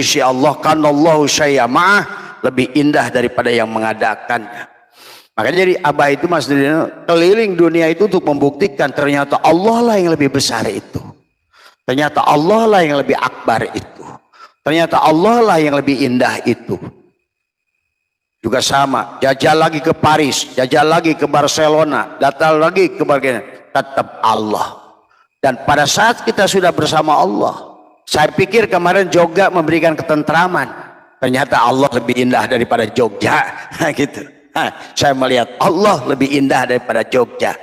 sisi Allah, kanallahu syayyamah, lebih indah daripada yang mengadakannya. Makanya jadi Abah itu maksudnya keliling dunia itu untuk membuktikan ternyata Allah lah yang lebih besar itu. Ternyata Allah lah yang lebih akbar itu. Ternyata Allah lah yang lebih indah itu. Juga sama, jajal lagi ke Paris, jajal lagi ke Barcelona, datang lagi ke bagian, tetap Allah. Dan pada saat kita sudah bersama Allah, saya pikir kemarin Jogja memberikan ketentraman. Ternyata Allah lebih indah daripada Jogja, gitu. Saya melihat Allah lebih indah daripada Jogja,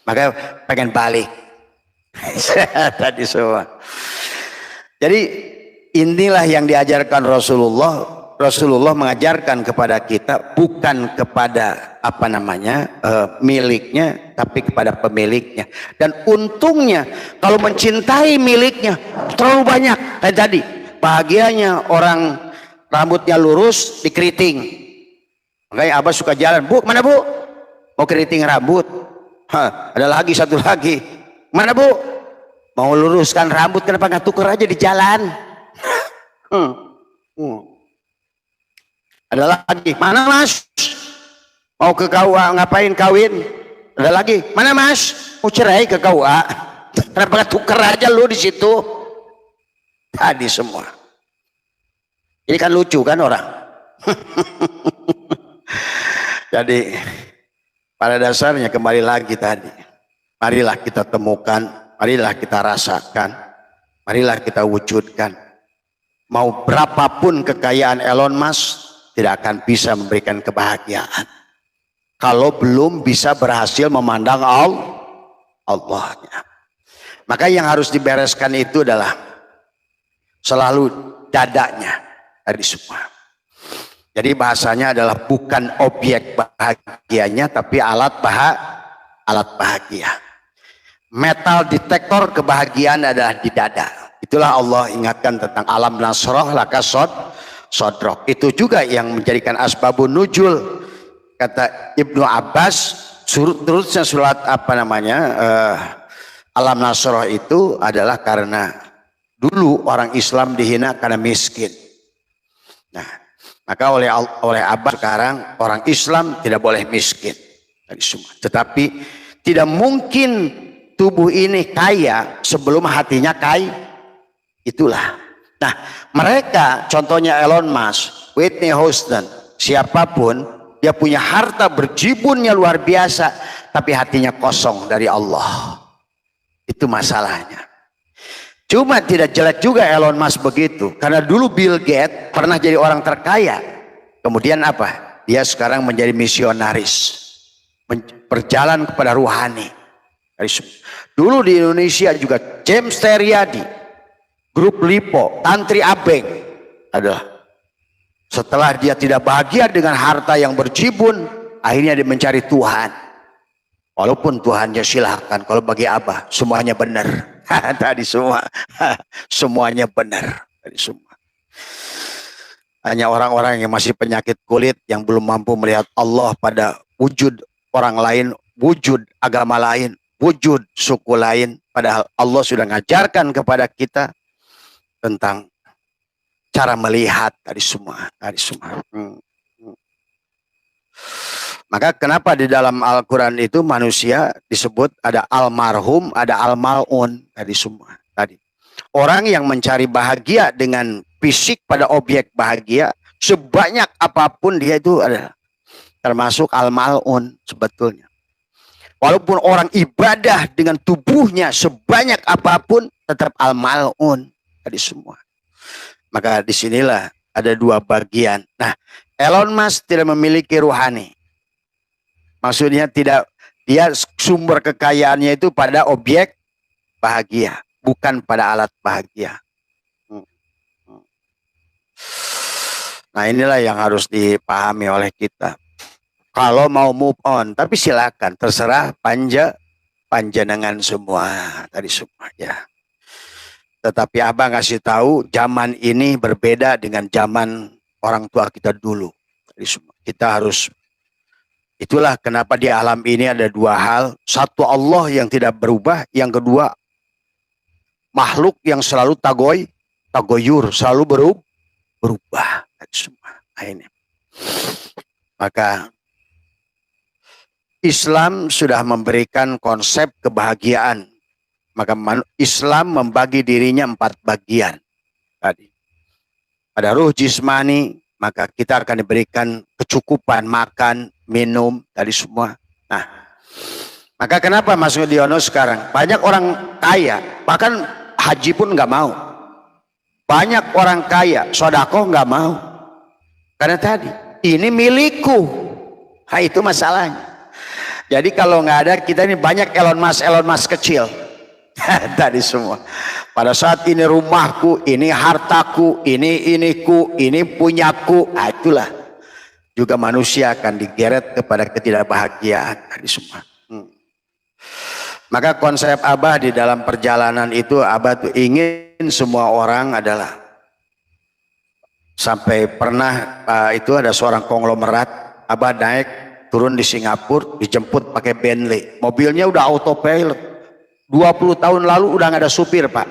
maka pengen balik. Tadi semua. Jadi inilah yang diajarkan Rasulullah. Rasulullah mengajarkan kepada kita bukan kepada miliknya, tapi kepada pemiliknya. Dan untungnya kalau mencintai miliknya terlalu banyak. Kayak tadi bahagianya orang rambutnya lurus dikeriting. Makanya Abah suka jalan, Bu, mana Bu? Mau keriting rambut. Ada lagi satu lagi. Mana Bu? Mau luruskan rambut, kenapa nggak tuker aja di jalan? Ada lagi, mana Mas? Mau ke KUA, ngapain kawin? Ada lagi, mana Mas? Mau cerai ke KUA. Kenapa nggak tuker aja lu di situ? Tadi semua. Ini kan lucu kan orang. Jadi pada dasarnya kembali lagi tadi, marilah kita temukan, marilah kita rasakan, marilah kita wujudkan. Mau berapapun kekayaan Elon Musk tidak akan bisa memberikan kebahagiaan kalau belum bisa berhasil memandang Allahnya. Maka yang harus dibereskan itu adalah selalu dadanya dari semua. Jadi bahasanya adalah bukan objek bahagianya, tapi alat bahagia. Metal detektor kebahagiaan adalah di dada. Itulah Allah ingatkan tentang alam nasroh laka sodrok. Itu juga yang menjadikan asbabun nuzul. Kata Ibnu Abbas, terusnya surat alam nasroh itu adalah karena dulu orang Islam dihina karena miskin. Nah, maka oleh Abbas sekarang orang Islam tidak boleh miskin dari semua. Tetapi tidak mungkin tubuh ini kaya sebelum hatinya kaya. Itulah. Nah, mereka contohnya Elon Musk, Whitney Houston, siapapun, dia punya harta berjibunnya luar biasa, tapi hatinya kosong dari Allah. Itu masalahnya. Cuma tidak jelek juga Elon Musk begitu. Karena dulu Bill Gates pernah jadi orang terkaya. Kemudian apa? Dia sekarang menjadi misionaris. Berjalan kepada ruhani. Dulu di Indonesia juga James Teriadi, Grup Lipo, Tantri Abeng adalah setelah dia tidak bahagia dengan harta yang berjibun, akhirnya dia mencari Tuhan. Walaupun Tuhannya silahkan, kalau bagi Abah semuanya benar. Tadi semua semuanya benar. Tadi semua. Hanya orang-orang yang masih penyakit kulit yang belum mampu melihat Allah pada wujud orang lain, wujud agama lain, wujud suku lain. Padahal Allah sudah mengajarkan kepada kita tentang cara melihat tadi semua. Maka kenapa di dalam Al-Quran itu manusia disebut ada almarhum, ada almalun tadi semua. Tadi orang yang mencari bahagia dengan fisik pada objek bahagia sebanyak apapun dia itu adalah termasuk almalun sebetulnya. Walaupun orang ibadah dengan tubuhnya sebanyak apapun tetap almalun tadi semua. Maka disinilah ada dua bagian. Nah, Elon Musk tidak memiliki ruhani. Maksudnya tidak, dia sumber kekayaannya itu pada objek bahagia, bukan pada alat bahagia. Nah, inilah yang harus dipahami oleh kita. Kalau mau move on, tapi silakan, terserah panjenengan semua tadi semua ya. Tetapi Abang ngasih tahu zaman ini berbeda dengan zaman orang tua kita dulu. Tadi semua. Kita harus. Itulah kenapa di alam ini ada dua hal. Satu Allah yang tidak berubah. Yang kedua makhluk yang selalu tagoyur. Selalu berubah semua. Nah, ini. Maka Islam sudah memberikan konsep kebahagiaan. Maka Islam membagi dirinya 4 bagian. Tadi. Pada ruh jismani, maka kita akan diberikan kecukupan makan, minum, tadi semua. Nah, maka kenapa Mas Udiono sekarang banyak orang kaya, bahkan haji pun nggak mau. Banyak orang kaya, sodako nggak mau. Karena tadi, ini milikku. Nah, itu masalahnya. Jadi kalau nggak ada, kita ini banyak Elon Musk kecil. Tadi semua. Pada saat ini rumahku, ini hartaku, iniku, ini punyaku. Nah, itulah. Juga manusia akan digeret kepada ketidakbahagiaan. Tadi semua. Maka konsep Abah di dalam perjalanan itu, Abah tuh ingin semua orang adalah sampai pernah itu ada seorang konglomerat, Abah naik turun di Singapura, dijemput pakai Bentley, mobilnya udah autopilot. 20 tahun lalu udah nggak ada supir, Pak.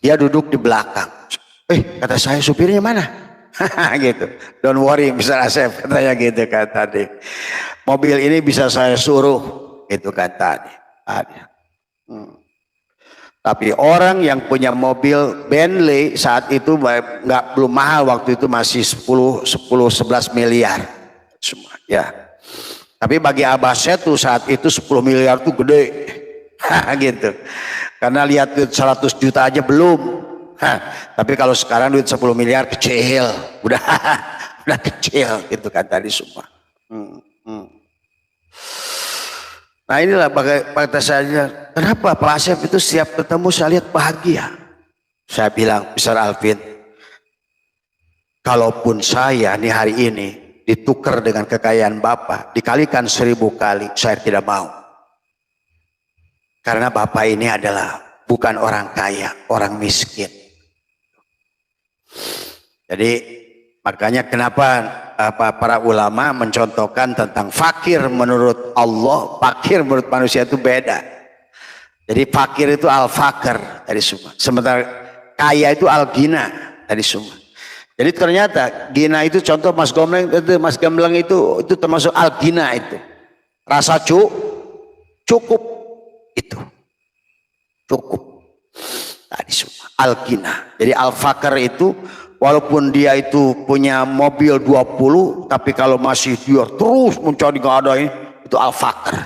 Dia duduk di belakang. Kata saya, supirnya mana? Gitu. Don't worry, Mr. Asep, katanya gitu kan tadi. Mobil ini bisa saya suruh, gitu kan tadi. Tapi orang yang punya mobil Bentley saat itu belum mahal, waktu itu masih 10-11 miliar semua ya. Tapi bagi Abah Setu saat itu 10 miliar itu gede. Gitu. Karena lihat duit 100 juta aja belum. Tapi kalau sekarang duit 10 miliar kecil, udah kecil gitu kan tadi semua. Nah inilah kata saya, kenapa Pak Asep itu setiap ketemu saya lihat bahagia. Saya bilang, Mr. Alvin, kalaupun saya nih hari ini ditukar dengan kekayaan Bapak, dikalikan 1000 kali, saya tidak mau. Karena Bapak ini adalah bukan orang kaya, orang miskin. Jadi makanya kenapa para ulama mencontohkan tentang fakir menurut Allah, fakir menurut manusia itu beda. Jadi fakir itu al-fakir tadi semua. Sementara kaya itu al-gina tadi semua. Jadi ternyata gina itu contoh Mas Gembleng itu termasuk al-gina itu. Rasa cukup. Itu cukup tadi semua al-gina. Jadi al-fakir itu walaupun dia itu punya mobil 20, tapi kalau masih dia terus mencari nggak ada itu al-fakir,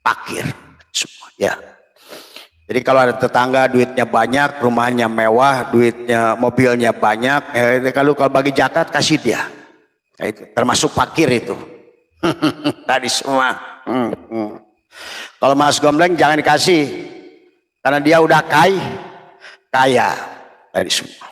fakir semua ya. Jadi kalau ada tetangga duitnya banyak, rumahnya mewah, mobilnya banyak, kalau bagi zakat kasih dia. Nah, itu termasuk fakir itu. Tadi semua. Kalau Mas Gombleng jangan dikasih, karena dia udah kaya dari semua.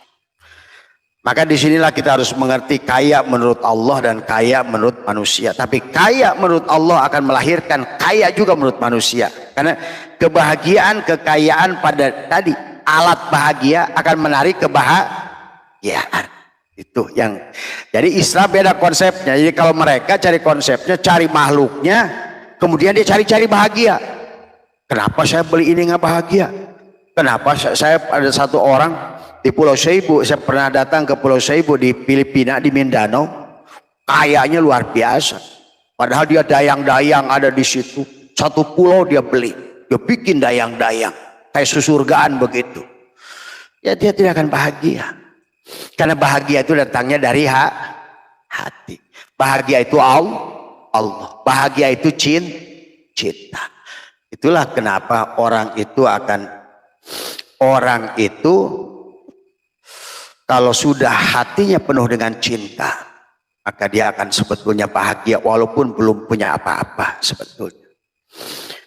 Maka disinilah kita harus mengerti kaya menurut Allah dan kaya menurut manusia. Tapi kaya menurut Allah akan melahirkan kaya juga menurut manusia. Karena kebahagiaan, kekayaan pada tadi alat bahagia akan menarik kebahagiaan. Itu yang. Jadi Islam beda konsepnya. Jadi kalau mereka cari konsepnya, cari makhluknya. Kemudian dia cari-cari bahagia. Kenapa saya beli ini nggak bahagia? Kenapa saya ada satu orang di Pulau Seibu, saya pernah datang ke Pulau Seibu di Filipina, di Mindanao, kayanya luar biasa. Padahal dia dayang-dayang ada di situ. Satu pulau dia beli, dia bikin dayang-dayang, kayak susurgaan begitu. Ya dia tidak akan bahagia. Karena bahagia itu datangnya dari hati. Bahagia itu Allah. Bahagia itu cinta. Itulah kenapa orang itu kalau sudah hatinya penuh dengan cinta, maka dia akan sebetulnya bahagia walaupun belum punya apa-apa sebetulnya.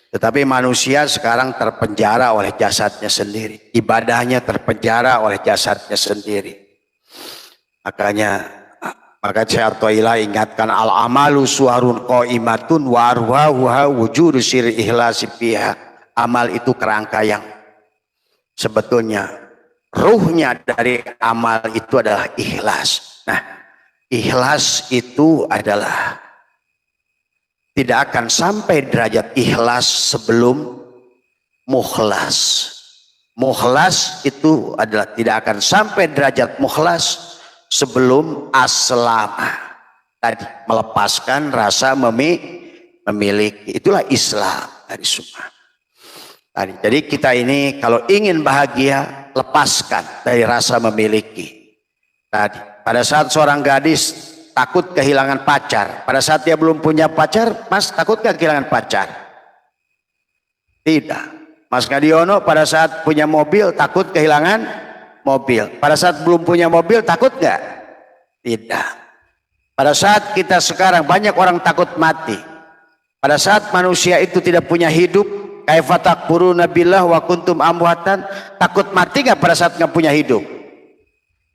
Tetapi manusia sekarang terpenjara oleh jasadnya sendiri, ibadahnya terpenjara oleh jasadnya sendiri. Maka Syekh Athaillah ingatkan al-amalu suwarun qaimatun wa arwahuha wujudu sirri ikhlasi fiha. Amal itu kerangka yang sebetulnya ruhnya dari amal itu adalah ikhlas. Nah, ikhlas itu adalah tidak akan sampai derajat ikhlas sebelum mukhlas. Mukhlas itu adalah tidak akan sampai derajat mukhlas sebelum aslama. Tadi melepaskan rasa memiliki. Itulah Islam dari semua. Tadi. Jadi kita ini kalau ingin bahagia, lepaskan dari rasa memiliki. Tadi. Pada saat seorang gadis takut kehilangan pacar. Pada saat dia belum punya pacar, Mas takut gak kehilangan pacar? Tidak. Mas Kadiono pada saat punya mobil takut kehilangan mobil. Pada saat belum punya mobil takut gak? Tidak. Pada saat kita sekarang banyak orang takut mati. Pada saat manusia itu tidak punya hidup, kaifa takfuruna billah wa kuntum amwatan, takut mati gak pada saat gak punya hidup?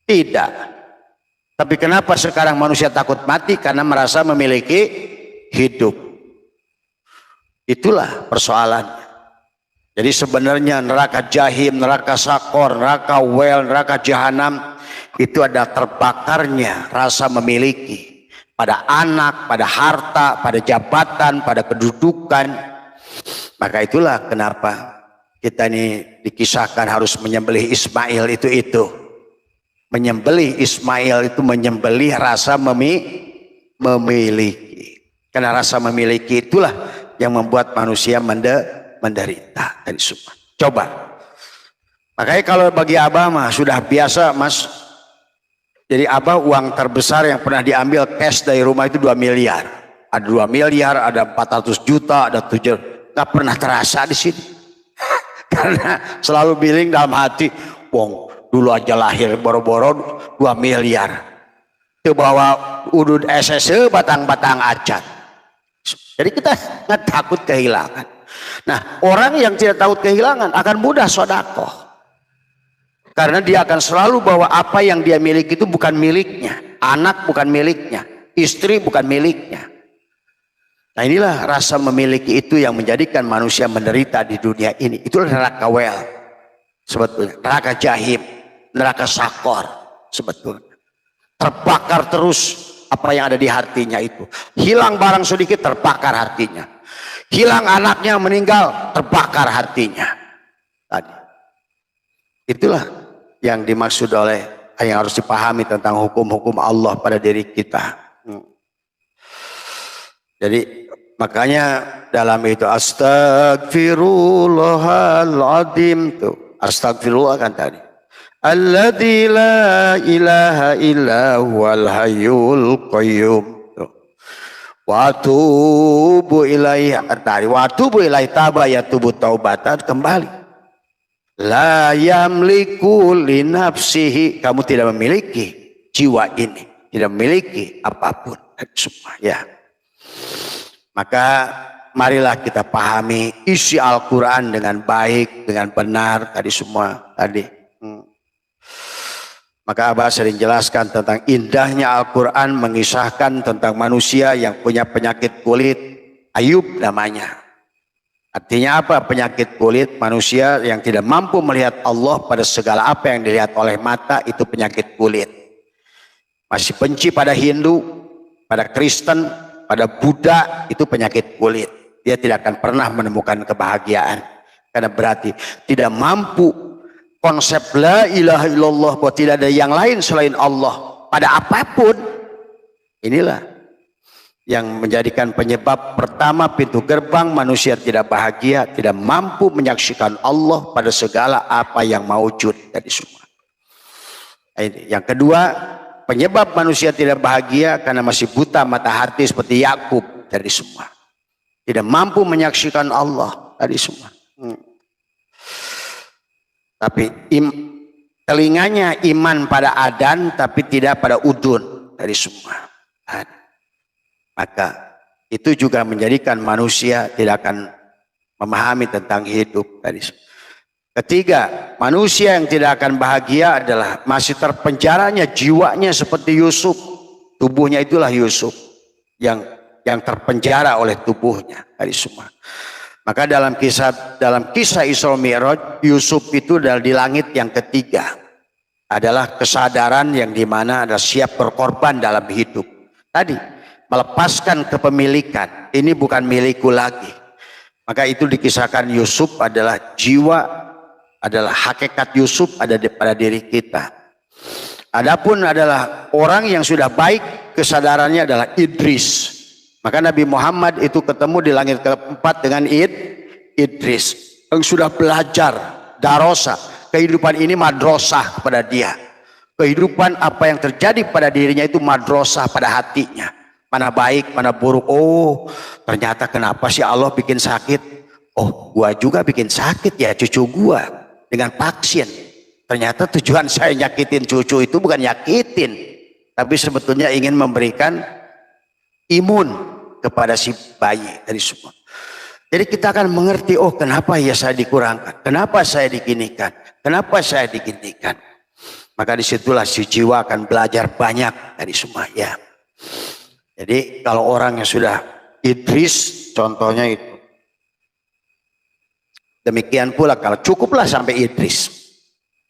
Tidak. Tapi kenapa sekarang manusia takut mati? Karena merasa memiliki hidup. Itulah persoalannya. Jadi sebenarnya neraka jahim, neraka sakor, neraka wel, neraka jahanam itu ada terbakarnya rasa memiliki pada anak, pada harta, pada jabatan, pada kedudukan. Maka itulah kenapa kita ini dikisahkan harus menyembelih Ismail itu. Menyembelih Ismail itu menyembelih rasa memiliki. Karena rasa memiliki itulah yang membuat manusia menderita dari semua. Coba. Makanya kalau bagi Abah mah sudah biasa, Mas. Jadi Abah uang terbesar yang pernah diambil cash dari rumah itu 2 miliar. Ada 2 miliar, ada 400 juta, ada 7. Gak pernah terasa di sini. Karena selalu biling dalam hati, wong dulu aja lahir boro-boro 2 miliar. Itu bawa udud SSE batang-batang acat. Jadi kita nggak takut kehilangan. Nah, orang yang tidak takut kehilangan akan mudah sedekah. Karena dia akan selalu bawa apa yang dia miliki itu bukan miliknya. Anak bukan miliknya. Istri bukan miliknya. Nah, inilah rasa memiliki itu yang menjadikan manusia menderita di dunia ini. Itulah neraka wel. Sebetulnya. Neraka jahim. Neraka sakor. Sebetulnya. Terbakar terus apa yang ada di hatinya itu. Hilang barang sedikit terbakar hatinya. Hilang anaknya meninggal, terbakar hatinya. Tadi. Itulah yang dimaksud oleh yang harus dipahami tentang hukum-hukum Allah pada diri kita. Jadi makanya dalam itu astagfirullahaladzim tuh. Astagfirullah kan tadi. Alladzi la ilaha illa huwal hayyul qayyum. Watubu ilaihi tadi, watubu ilaihi taba yatubu taubatan, kembali. La yamliku li nafsihi, kamu tidak memiliki jiwa ini, tidak memiliki apapun semua ya. Maka marilah kita pahami isi Al-Qur'an dengan baik, dengan benar tadi semua tadi. Maka Abah sering jelaskan tentang indahnya Al-Quran mengisahkan tentang manusia yang punya penyakit kulit, Ayub namanya. Artinya apa penyakit kulit? Manusia yang tidak mampu melihat Allah pada segala apa yang dilihat oleh mata, itu penyakit kulit. Masih benci pada Hindu, pada Kristen, pada Buddha, itu penyakit kulit. Dia tidak akan pernah menemukan kebahagiaan. Karena berarti tidak mampu konsep la ilaha illallah, bahwa tidak ada yang lain selain Allah pada apapun. Inilah yang menjadikan penyebab pertama pintu gerbang manusia tidak bahagia, tidak mampu menyaksikan Allah pada segala apa yang maujud dari semua. Yang kedua, penyebab manusia tidak bahagia karena masih buta mata hati seperti Yakub dari semua. Tidak mampu menyaksikan Allah dari semua. Tapi telinganya iman pada adan tapi tidak pada udun dari semua. Maka itu juga menjadikan manusia tidak akan memahami tentang hidup dari semua. Ketiga, manusia yang tidak akan bahagia adalah masih terpenjaranya jiwanya seperti Yusuf. Tubuhnya itulah Yusuf yang terpenjara oleh tubuhnya dari semua. Maka dalam kisah Isra Mi'raj, Yusuf itu adalah di langit yang ketiga. Adalah kesadaran yang dimana ada siap berkorban dalam hidup. Tadi, melepaskan kepemilikan. Ini bukan milikku lagi. Maka itu dikisahkan Yusuf adalah jiwa adalah hakikat Yusuf ada pada diri kita. Adapun adalah orang yang sudah baik kesadarannya adalah Idris. Maka Nabi Muhammad itu ketemu di langit keempat dengan Idris yang sudah belajar darosa. Kehidupan ini madrasah kepada dia. Kehidupan apa yang terjadi pada dirinya itu madrasah pada hatinya. Mana baik, mana buruk. Oh, ternyata kenapa sih Allah bikin sakit? Oh, gua juga bikin sakit ya cucu gua dengan vaksin. Ternyata tujuan saya nyakitin cucu itu bukan nyakitin, tapi sebetulnya ingin memberikan imun kepada si bayi dari semua. Jadi kita akan mengerti, oh kenapa ya saya dikurangkan, kenapa saya diginikan, kenapa saya diginikan. Maka disitulah si jiwa akan belajar banyak dari semua ya. Jadi kalau orang yang sudah Idris contohnya itu. Demikian pula kalau cukuplah sampai Idris.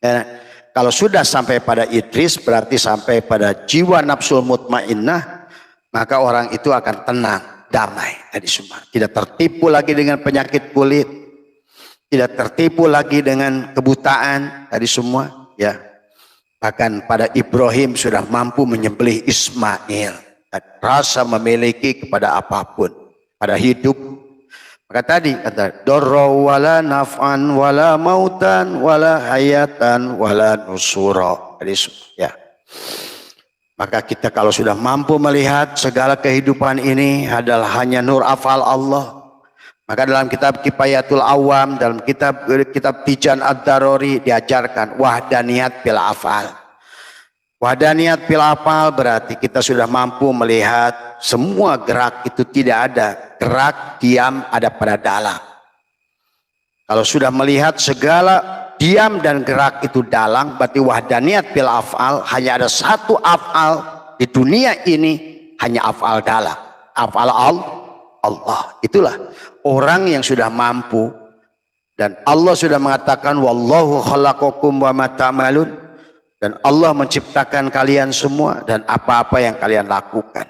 Ya, kalau sudah sampai pada Idris berarti sampai pada jiwa nafsul mutmainnah, maka orang itu akan tenang, damai dari semua. Tidak tertipu lagi dengan penyakit kulit, tidak tertipu lagi dengan kebutaan dari semua. Ya, bahkan pada Ibrahim sudah mampu menyembelih Ismail. Dan rasa memiliki kepada apapun pada hidup. Maka tadi kata dorra wala naf'an wala mautan wala hayatan wala nusura. Ya. Maka kita kalau sudah mampu melihat segala kehidupan ini adalah hanya nur afal Allah. Maka dalam kitab Kifayatul Awam, dalam kitab Tijan Ad-Darori diajarkan wahdaniyat bil afal. Wahdaniyat bil afal berarti kita sudah mampu melihat semua gerak itu tidak ada gerak diam, ada pada dalam. Kalau sudah melihat segala diam dan gerak itu dalam, berarti wahdaniyat bil afal, hanya ada satu afal di dunia ini, hanya afal dalam, afal Allah. Itulah orang yang sudah mampu, dan Allah sudah mengatakan wallahu khalaqakum wa ma ta'malun, dan Allah menciptakan kalian semua dan apa-apa yang kalian lakukan.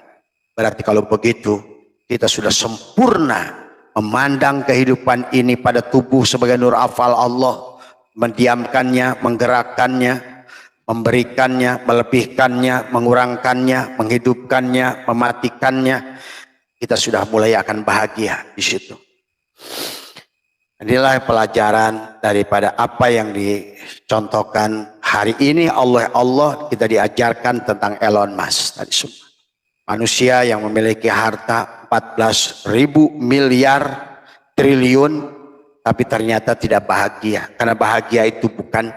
Berarti kalau begitu kita sudah sempurna memandang kehidupan ini pada tubuh sebagai nur afal Allah, mendiamkannya, menggerakkannya, memberikannya, melebihkannya, mengurangkannya, menghidupkannya, mematikannya. Kita sudah mulai akan bahagia di situ. Inilah pelajaran daripada apa yang dicontohkan hari ini oleh Allah. Kita diajarkan tentang Elon Musk tadi semua. Manusia yang memiliki harta 14.000 miliar triliun, tapi ternyata tidak bahagia. Karena bahagia itu bukan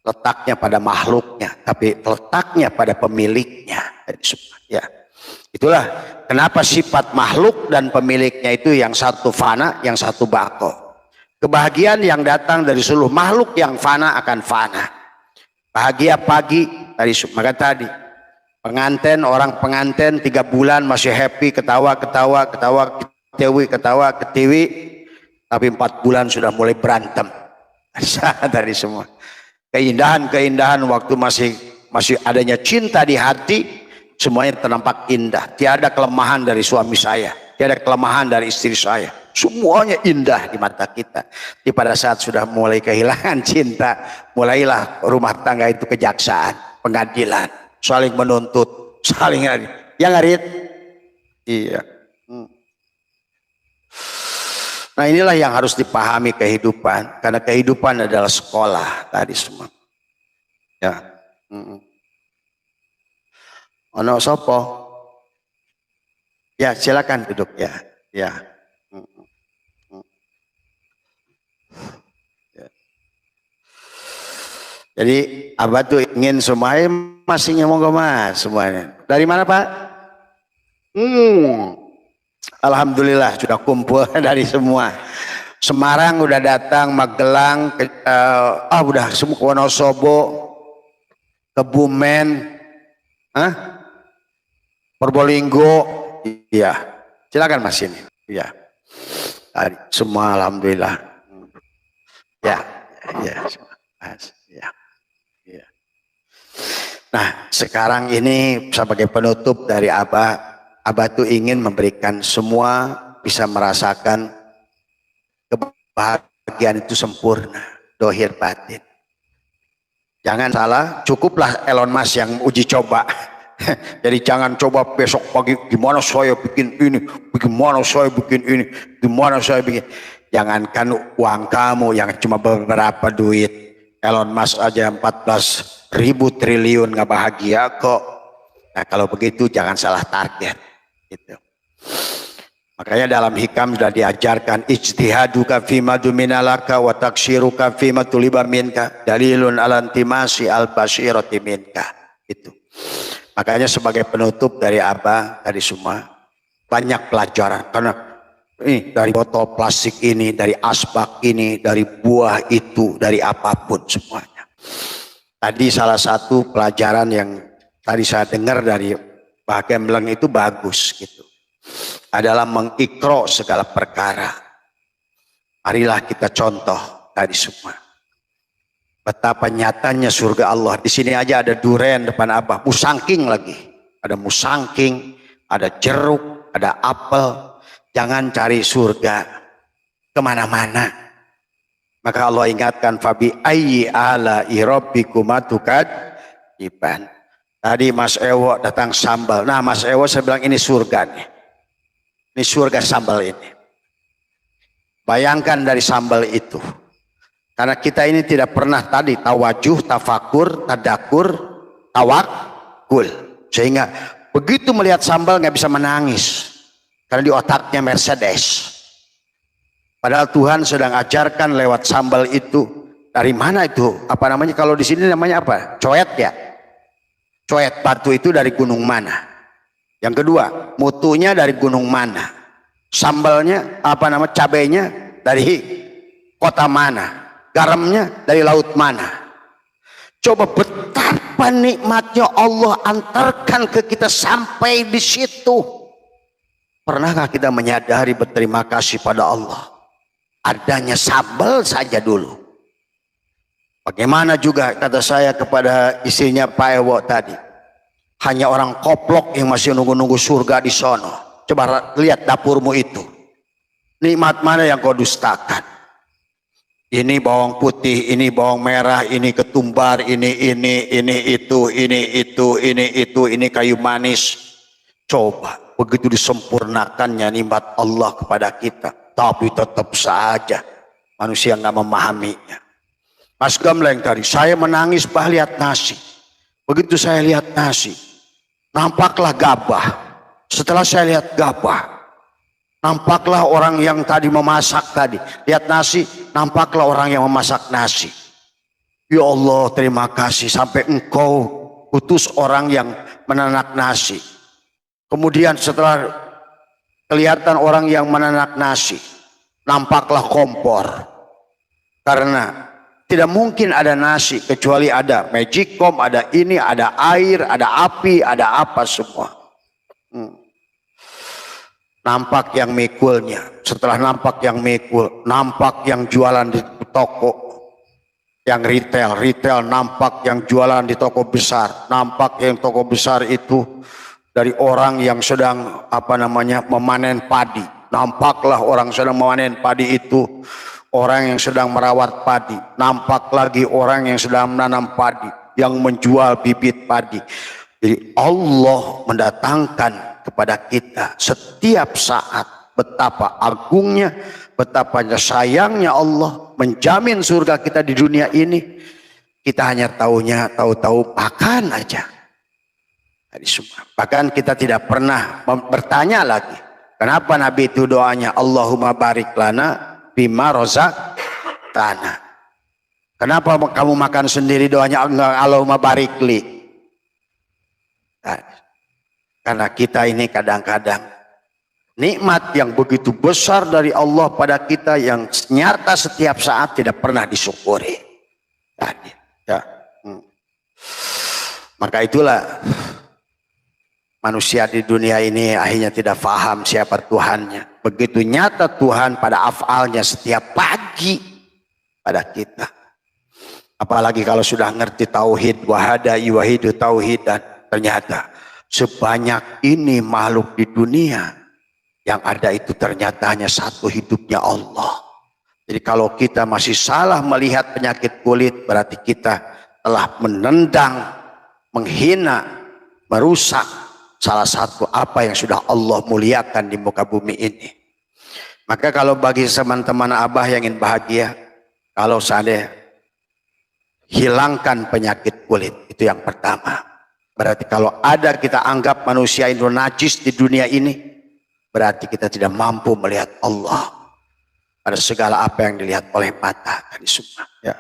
letaknya pada makhluknya, tapi letaknya pada pemiliknya. Ya. Itulah kenapa sifat makhluk dan pemiliknya itu yang satu fana, yang satu baqo. Kebahagiaan yang datang dari seluruh makhluk yang fana akan fana. Bahagia pagi tadi, maka tadi pengantin, orang pengantin 3 bulan masih happy, ketawa ketiwi, tapi 4 bulan sudah mulai berantem. Dari semua keindahan waktu masih adanya cinta di hati, semuanya ternampak indah. Tiada kelemahan dari suami saya, tiada kelemahan dari istri saya, semuanya indah di mata kita. Di pada saat sudah mulai kehilangan cinta, mulailah rumah tangga itu kejaksaan, pengadilan, saling menuntut, saling yang ngarit. Iya. Nah inilah yang harus dipahami kehidupan, karena kehidupan adalah sekolah tadi semua. Ya. Ono sopo? Ya silakan duduk ya. Ya. Jadi Abah tuh ingin semuanya masih ngomong ke Mas semuanya. Dari mana Pak? Alhamdulillah sudah kumpul dari semua. Semarang udah datang, Magelang, udah semua, Wonosobo, Kebumen, Probolinggo, iya. Silakan Mas ini. Iya. Semua alhamdulillah. Ya. Nah, sekarang ini sebagai penutup dari Abah tuh ingin memberikan semua bisa merasakan kebahagiaan itu sempurna. dohir batin. Jangan salah, cukuplah Elon Musk yang uji coba. Jadi jangan coba besok pagi gimana saya bikin ini, bagaimana saya bikin ini, gimana saya bikin. Jangankan uang kamu yang cuma beberapa duit. Elon Musk aja 14.000 triliun nggak bahagia kok. Nah kalau begitu jangan salah target. Gitu. Makanya dalam hikam sudah diajarkan ijtihaduka fima duminalaka wa taksiruka fima tuliba minka dalilun ala intimasi al-basirati minka. Itu. Makanya sebagai penutup dari Abah tadi semua banyak pelajaran karena ini dari botol plastik ini, dari asbak ini, dari buah itu, dari apapun semuanya. Tadi salah satu pelajaran yang tadi saya dengar dari Pak Gembleng itu bagus gitu. Adalah mengikro segala perkara. Marilah kita contoh tadi semua. Betapa nyatanya surga Allah. Di sini aja ada durian depan Abah, musangking lagi. Ada musangking, ada jeruk, ada apel. Jangan cari surga kemana-mana. Maka Allah ingatkan fabi ayyi ala rabbikuma tukadziban. Tadi Mas Ewo datang sambal. Nah Mas Ewo saya bilang ini surga nih. Ini surga sambal ini. Bayangkan dari sambal itu. Karena kita ini tidak pernah tadi tawajuh, tafakur, tadakur, tawakul. Sehingga begitu melihat sambal nggak bisa menangis. Karena di otaknya Mercedes. Padahal Tuhan sedang ajarkan lewat sambal itu. Dari mana itu? Apa namanya? Kalau di sini namanya apa? Coet ya? Coet batu itu dari gunung mana? Yang kedua, mutunya dari gunung mana? Sambalnya, apa nama cabenya dari kota mana? Garamnya dari laut mana? Coba betapa nikmatnya Allah antarkan ke kita sampai di situ. Pernahkah kita menyadari berterima kasih pada Allah? Adanya sambal saja dulu. Bagaimana juga kata saya kepada istrinya Pak Ewo tadi. Hanya orang koplok yang masih nunggu-nunggu surga di sono. Coba lihat dapurmu itu. Nikmat mana yang kau dustakan? Ini bawang putih, ini bawang merah, ini ketumbar, ini itu, ini kayu manis. Coba begitu disempurnakannya nikmat Allah kepada kita. Tapi tetap saja manusia nggak memahaminya. Mas Gembleng tadi, saya menangis bah lihat nasi. Begitu saya lihat nasi, nampaklah gabah. Setelah saya lihat gabah, nampaklah orang yang tadi memasak tadi. Lihat nasi, nampaklah orang yang memasak nasi. Ya Allah, terima kasih sampai engkau utus orang yang menanak nasi. Kemudian setelah kelihatan orang yang menanak nasi, nampaklah kompor. Karena tidak mungkin ada nasi kecuali ada magicom, ada ini, ada air, ada api, ada apa semua. Nampak yang mikulnya. Setelah nampak yang mikul, nampak yang jualan di toko. Yang retail nampak yang jualan di toko besar. Nampak yang toko besar itu dari orang yang sedang memanen padi. Nampaklah orang sedang memanen padi itu orang yang sedang merawat padi. Nampak lagi orang yang sedang menanam padi, yang menjual bibit padi. Jadi Allah mendatangkan kepada kita setiap saat betapa agungnya, betapa sayangnya Allah menjamin surga kita di dunia ini. Kita hanya tahu-tahu makan aja. Bahkan kita tidak pernah bertanya lagi. Kenapa Nabi itu doanya Allahumma barik lana bima razaqtana. Kenapa kamu makan sendiri doanya Allahumma barik li? Karena kita ini kadang-kadang nikmat yang begitu besar dari Allah pada kita yang nyata setiap saat tidak pernah disyukuri. Maka itulah manusia di dunia ini akhirnya tidak paham siapa Tuhannya. Begitu nyata Tuhan pada afalnya setiap pagi pada kita. Apalagi kalau sudah ngerti tauhid, wahada yuwahidu tauhidan. Ternyata sebanyak ini makhluk di dunia yang ada itu ternyata hanya satu hidupnya Allah. Jadi kalau kita masih salah melihat penyakit kulit, berarti kita telah menendang, menghina, merusak salah satu apa yang sudah Allah muliakan di muka bumi ini. Maka kalau bagi teman-teman Abah yang ingin bahagia, kalau seandainya hilangkan penyakit kulit, itu yang pertama. Berarti kalau ada kita anggap manusia itu najis di dunia ini, berarti kita tidak mampu melihat Allah pada segala apa yang dilihat oleh mata tadi semua. Ya.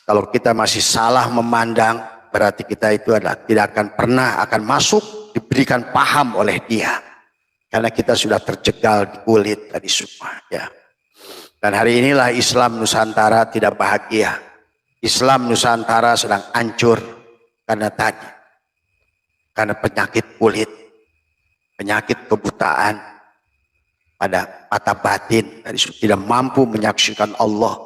Kalau kita masih salah memandang, berarti kita itu adalah tidak akan pernah akan masuk diberikan paham oleh Dia, karena kita sudah terjegal di kulit tadi semua. Ya. Dan hari inilah Islam Nusantara tidak bahagia. Islam Nusantara sedang hancur karena tadi, karena penyakit kulit, penyakit kebutaan pada mata batin, tidak mampu menyaksikan Allah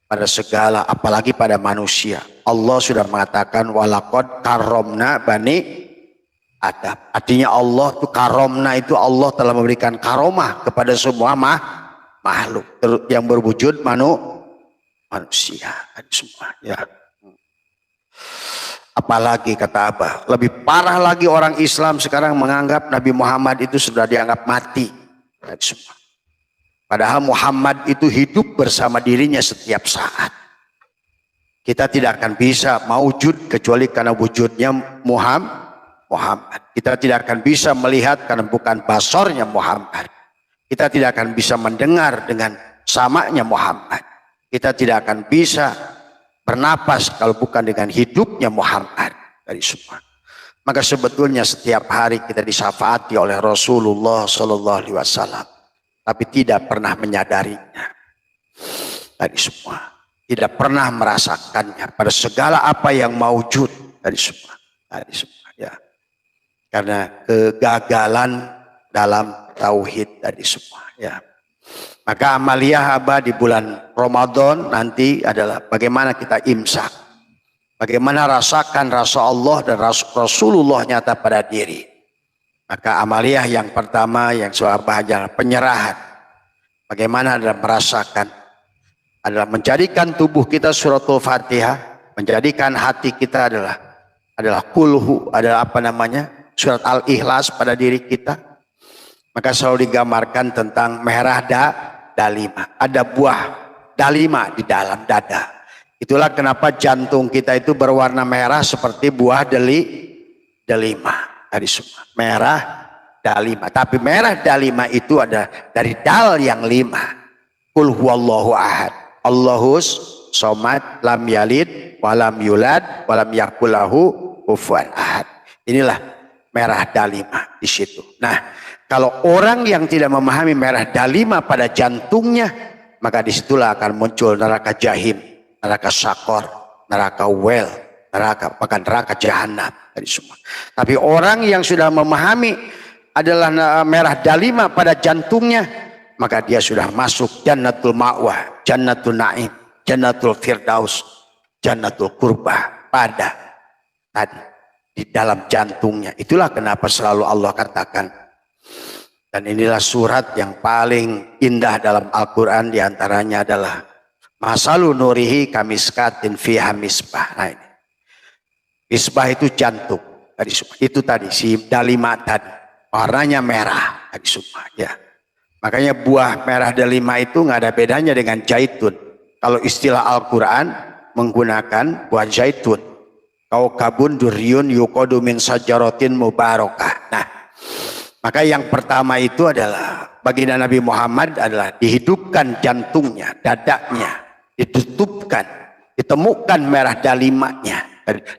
pada segala, apalagi pada manusia. Allah sudah mengatakan walaqad karomna bani Adam. Artinya Allah itu karomna, itu Allah telah memberikan karomah kepada semua makhluk yang berwujud manusia semua. Ya. Apalagi kata Abah, lebih parah lagi orang Islam sekarang menganggap Nabi Muhammad itu sudah dianggap mati. Padahal Muhammad itu hidup bersama dirinya setiap saat. Kita tidak akan bisa mewujud kecuali karena wujudnya Muhammad. Kita tidak akan bisa melihat karena bukan basornya Muhammad. Kita tidak akan bisa mendengar dengan samanya Muhammad. Kita tidak akan bisa bernapas kalau bukan dengan hidupnya Muhammad dari semua. Maka sebetulnya setiap hari kita disyafaati oleh Rasulullah Sallallahu Alaihi Wasallam, tapi tidak pernah menyadarinya. Dari semua, tidak pernah merasakannya pada segala apa yang maujud dari semua, ya. Karena kegagalan dalam tauhid dari semua, ya. Maka amaliyah Abah di bulan Ramadan nanti adalah bagaimana kita imsak. Bagaimana rasakan rasa Allah dan Rasulullah nyata pada diri. Maka amaliyah yang pertama yang soal bahagia penyerahan. Bagaimana adalah merasakan, adalah menjadikan tubuh kita suratul Fatihah, menjadikan hati kita adalah kulhu, adalah apa namanya, surat Al-Ikhlas pada diri kita. Maka selalu digambarkan tentang merah dalima. Ada buah dalima di dalam dada. Itulah kenapa jantung kita itu berwarna merah seperti buah delima. Dari semua merah dalima. Tapi merah dalima itu ada dari dal yang 5. Qul huwallahu ahad. Allahus somad lam yalid walam yulad walam yakul lahu kufuwan ahad. Inilah merah dalima di situ. Nah, kalau orang yang tidak memahami merah dalima pada jantungnya, maka disitulah akan muncul neraka jahim, neraka sakor, neraka wel, bahkan neraka jahanam dari semua. Tapi orang yang sudah memahami adalah merah dalima pada jantungnya, maka dia sudah masuk jannatul ma'wah, jannatul na'im, jannatul firdaus, jannatul qurbah pada tadi di dalam jantungnya. Itulah kenapa selalu Allah katakan, dan inilah surat yang paling indah dalam Al-Quran, diantaranya adalah masalu nurihi kamiskatin fiha misbah. Nah ini. Misbah itu jantung. Itu tadi si dalima tadi. Warnanya merah tadi semua. Ya. Makanya buah merah dalima itu nggak ada bedanya dengan zaitun. Kalau istilah Al-Quran menggunakan buah zaitun. Kaukabun duryun yukodu min sajaratin mubarakah. Nah, maka yang pertama itu adalah baginda Nabi Muhammad adalah dihidupkan jantungnya, dadanya, ditutupkan, ditemukan merah dalimanya,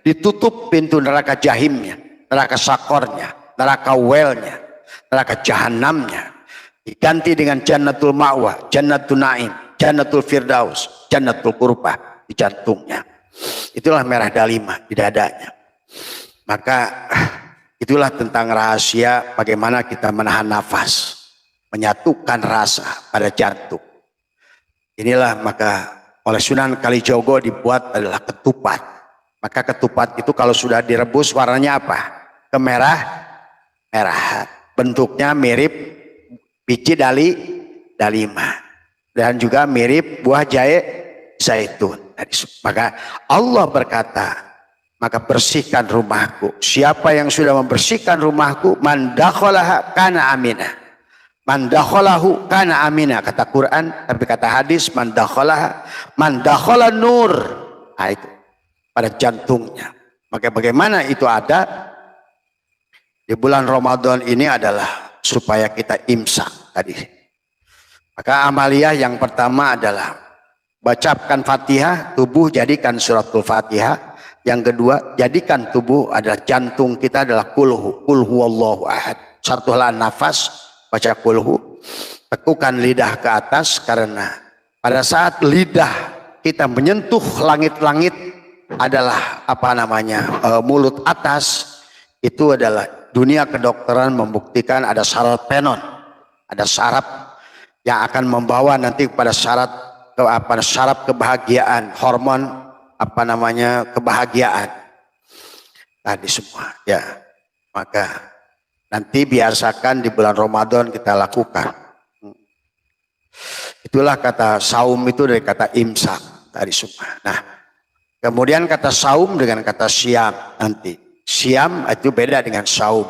ditutup pintu neraka jahimnya, neraka sakornya, neraka welnya, neraka jahanamnya, diganti dengan jannatul ma'wah, jannatul na'im, jannatul firdaus, jannatul qurbah di jantungnya. Itulah merah dalima di dadanya. Maka itulah tentang rahasia bagaimana kita menahan nafas, menyatukan rasa pada jantung. Inilah maka oleh Sunan Kalijogo dibuat adalah ketupat. Maka ketupat itu kalau sudah direbus warnanya apa? Kemerahan. Bentuknya mirip biji dalima. dan juga mirip buah zaitun. Maka Allah berkata, maka bersihkan rumahku. Siapa yang sudah membersihkan rumahku, man dakhalaha kana amina. Man dakhalahu kana amina, kata Quran, tapi kata hadis man dakhalaha, man dakhala nur. Nah, itu pada jantungnya. Maka bagaimana itu ada di bulan Ramadan ini adalah supaya kita imsak tadi. Maka amaliyah yang pertama adalah bacakan Fatihah, tubuh jadikan suratul Fatihah. Yang kedua, jadikan tubuh adalah jantung kita adalah kulhu huwallahu ahad. Satulah nafas, baca kulhu. Tekukan lidah ke atas, karena pada saat lidah kita menyentuh langit-langit adalah mulut atas, itu adalah dunia kedokteran membuktikan ada saraf penon, ada saraf yang akan membawa nanti kepada saraf kebahagiaan, hormon kebahagiaan tadi semua ya. Maka nanti biasakan di bulan Ramadan kita lakukan. Itulah kata saum itu dari kata imsak tadi semua. Nah, kemudian kata saum dengan kata siam nanti. Siam itu beda dengan saum.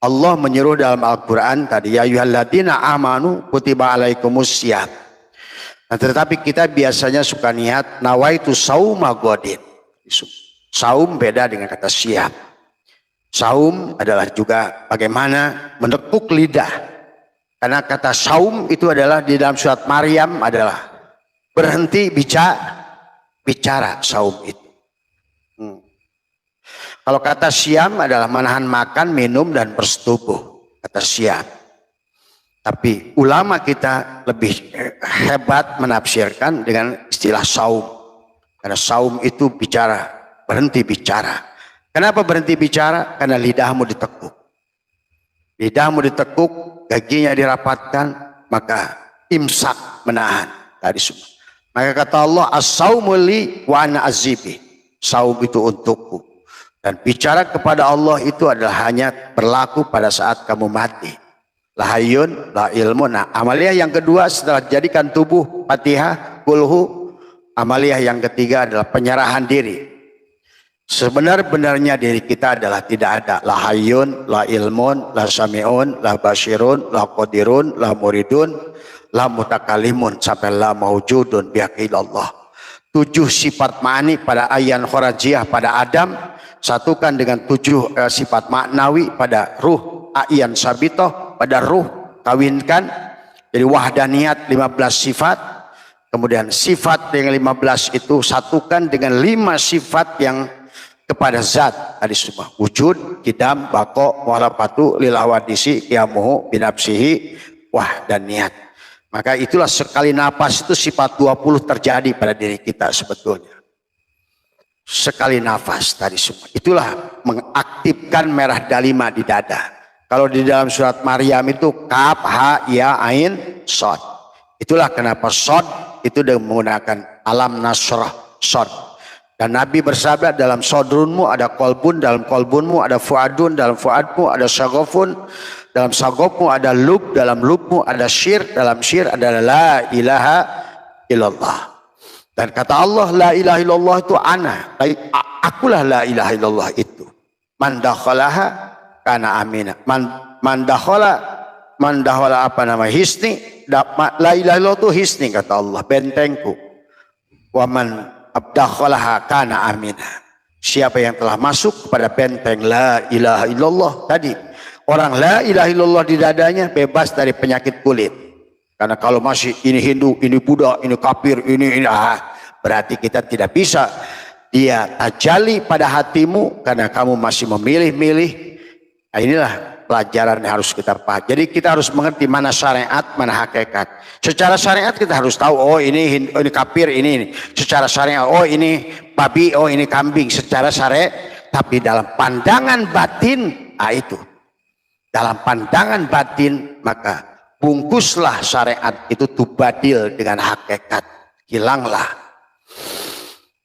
Allah menyuruh dalam Al-Quran tadi, ya ayyuhalladzina amanu kutiba alaikumus syiyam. Nah, tetapi kita biasanya suka niat nawaitu sauma godin. Saum beda dengan kata syiyam. Saum adalah juga bagaimana menekuk lidah. Karena kata saum itu adalah di dalam surat Maryam adalah berhenti bicara saum itu. Kalau kata syiyam adalah menahan makan, minum, dan bersetubuh. Kata syiyam. Tapi ulama kita lebih hebat menafsirkan dengan istilah saum. Karena saum itu bicara, berhenti bicara. Kenapa berhenti bicara? Karena lidahmu ditekuk. Lidahmu ditekuk, gaginya dirapatkan, maka imsak menahan. Tadi semua. Maka kata Allah, as-saumu li wa ana azibi. Saum itu untukku. Dan bicara kepada Allah itu adalah hanya berlaku pada saat kamu mati. La hayyun, la ilmu. Nah, amaliyah yang kedua setelah jadikan tubuh Fatihah, kulhu. Amaliyah yang ketiga adalah penyerahan diri. Sebenar-benarnya diri kita adalah tidak ada. La hayyun, la ilmun, la sami'un, la basirun, la qadirun, la muridun, la mutakalimun, sampai la maujudun bihaqilallah. 7 sifat ma'ani pada ayan khorajiyah pada Adam. Satukan dengan 7 sifat maknawi pada ruh ayan sabitoh, pada ruh kawinkan. Jadi wahdaniyat 15 sifat. Kemudian sifat yang 15 itu satukan dengan 5 sifat yang kepada zat tadi semua. Wujud, kidam, bako, muhalafatu, lilawadisi, kiamuhu, binapsihi, wahdaniyat. Maka itulah sekali napas itu sifat 20 terjadi pada diri kita sebetulnya. Sekali nafas tadi semua. Itulah mengaktifkan merah dalima di dada. Kalau di dalam surat Maryam itu kaf, ha, ya, ain, sod. Itulah kenapa sod itu dengan menggunakan alam nasrah, sod. Dan Nabi bersabda, dalam sodrunmu ada kolbun, dalam kolbunmu ada fuadun, dalam fuadmu ada sagofun, dalam sagofmu ada lub, dalam lubmu ada syir, dalam syir ada la ilaha illallah. Dan kata Allah, la ilaha illallah itu ana. Akulah la ilaha illallah itu. Man dakhalaha kana amina. Man dakhala hisni. La ilaha illallah itu hisni kata Allah, bentengku. Wa man dakhalaha kana amina. Siapa yang telah masuk kepada benteng la ilaha illallah tadi. Orang la ilaha illallah di dadanya bebas dari penyakit kulit. Karena kalau masih ini Hindu, ini Buddha, ini kafir, ini berarti kita tidak bisa dia tajali pada hatimu karena kamu masih memilih-milih. Nah, inilah pelajaran yang harus kita pahami. Jadi kita harus mengerti mana syariat, mana hakikat. Secara syariat kita harus tahu, oh ini kafir, ini. Secara syariat, oh ini babi, oh ini kambing. Secara syariat, tapi dalam pandangan batin, itu. Dalam pandangan batin, maka bungkuslah syariat itu tubadil dengan hakikat, hilanglah.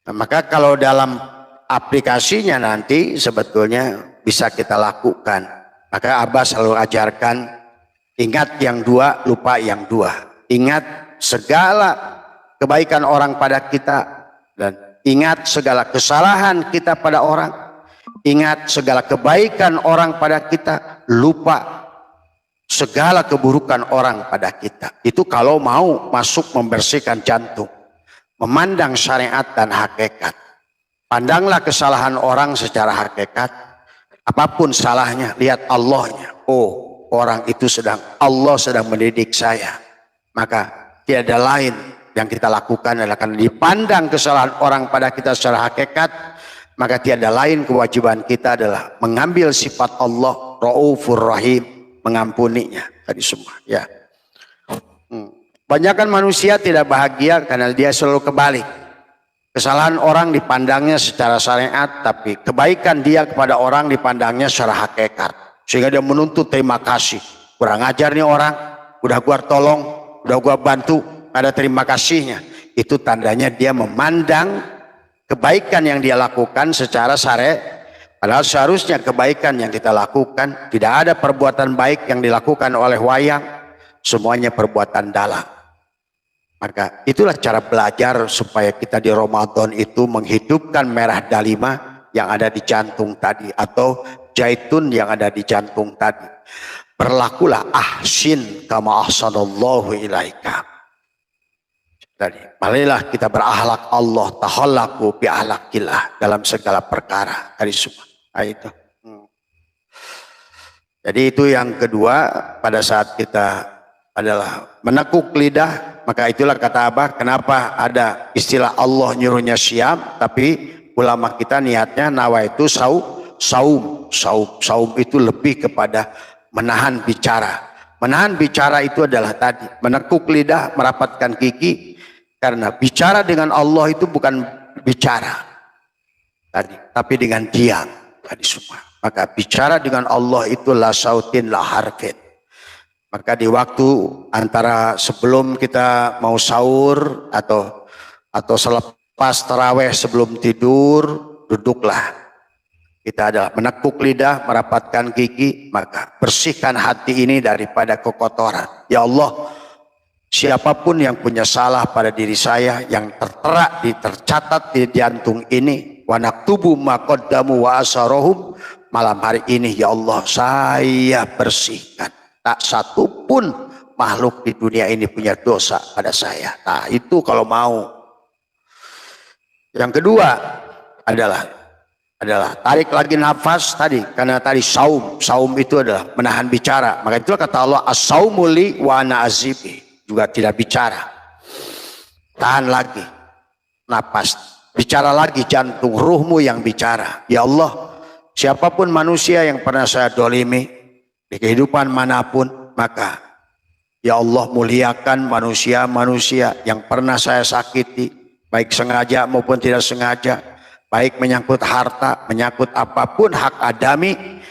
Nah, maka kalau dalam aplikasinya nanti sebetulnya bisa kita lakukan. Maka Abah selalu ajarkan, ingat yang 2, lupa yang 2. Ingat segala kebaikan orang pada kita dan ingat segala kesalahan kita pada orang. Ingat segala kebaikan orang pada kita, lupa segala keburukan orang pada kita. Itu kalau mau masuk membersihkan jantung, memandang syariat dan hakikat. Pandanglah kesalahan orang secara hakikat. Apapun salahnya, lihat Allahnya. Oh, orang itu Allah sedang mendidik saya. Maka tiada lain yang kita lakukan adalah karena dipandang kesalahan orang pada kita secara hakikat, maka tiada lain kewajiban kita adalah mengambil sifat Allah Raufur Rahim, mengampuninya tadi semua. Ya. Banyakan manusia tidak bahagia karena dia selalu kebalik. Kesalahan orang dipandangnya secara syariat, tapi kebaikan dia kepada orang dipandangnya secara hakikat. Sehingga dia menuntut terima kasih. Kurang ajar nih orang, udah gua tolong, udah gua bantu, ada terima kasihnya. Itu tandanya dia memandang kebaikan yang dia lakukan secara syariat. Padahal seharusnya kebaikan yang kita lakukan, tidak ada perbuatan baik yang dilakukan oleh wayang, semuanya perbuatan dalam. Maka itulah cara belajar supaya kita di Ramadan itu menghidupkan merah dalima yang ada di jantung tadi, atau zaitun yang ada di jantung tadi. Berlakulah ahsin kama ahsanallahu ilaika. Tadi, marilah kita berakhlak Allah, tahallaku bi akhlakillah dalam segala perkara. Tadi semua. Nah, itu. Jadi itu yang kedua pada saat kita adalah menekuk lidah. Maka itulah kata Abah, kenapa ada istilah Allah nyuruhnya syam, tapi ulama kita niatnya nawaitu saum itu lebih kepada menahan bicara. Menahan bicara itu adalah tadi menekuk lidah, merapatkan gigi, karena bicara dengan Allah itu bukan bicara tadi, tapi dengan diam tadi semua. Maka bicara dengan Allah itu la sautin la harfin. Maka di waktu antara sebelum kita mau sahur atau selepas taraweh sebelum tidur, duduklah. Kita adalah menekuk lidah, merapatkan gigi, maka bersihkan hati ini daripada kekotoran. Ya Allah, siapapun yang punya salah pada diri saya yang tercatat di jantung ini, wa naktubu ma qaddamu wa asarahum, malam hari ini ya Allah saya bersihkan. Tak satu pun makhluk di dunia ini punya dosa pada saya. Nah itu kalau mau. Yang kedua adalah tarik lagi nafas tadi. Karena tadi saum itu adalah menahan bicara. Maka itulah kata Allah, as-saumu li wa ana azibi. Juga tidak bicara. Tahan lagi nafas. Bicara lagi jantung, ruhmu yang bicara. Ya Allah, siapapun manusia yang pernah saya dolimi di kehidupan manapun, maka ya Allah muliakan manusia-manusia yang pernah saya sakiti, baik sengaja maupun tidak sengaja, baik menyangkut harta, menyangkut apapun hak adami,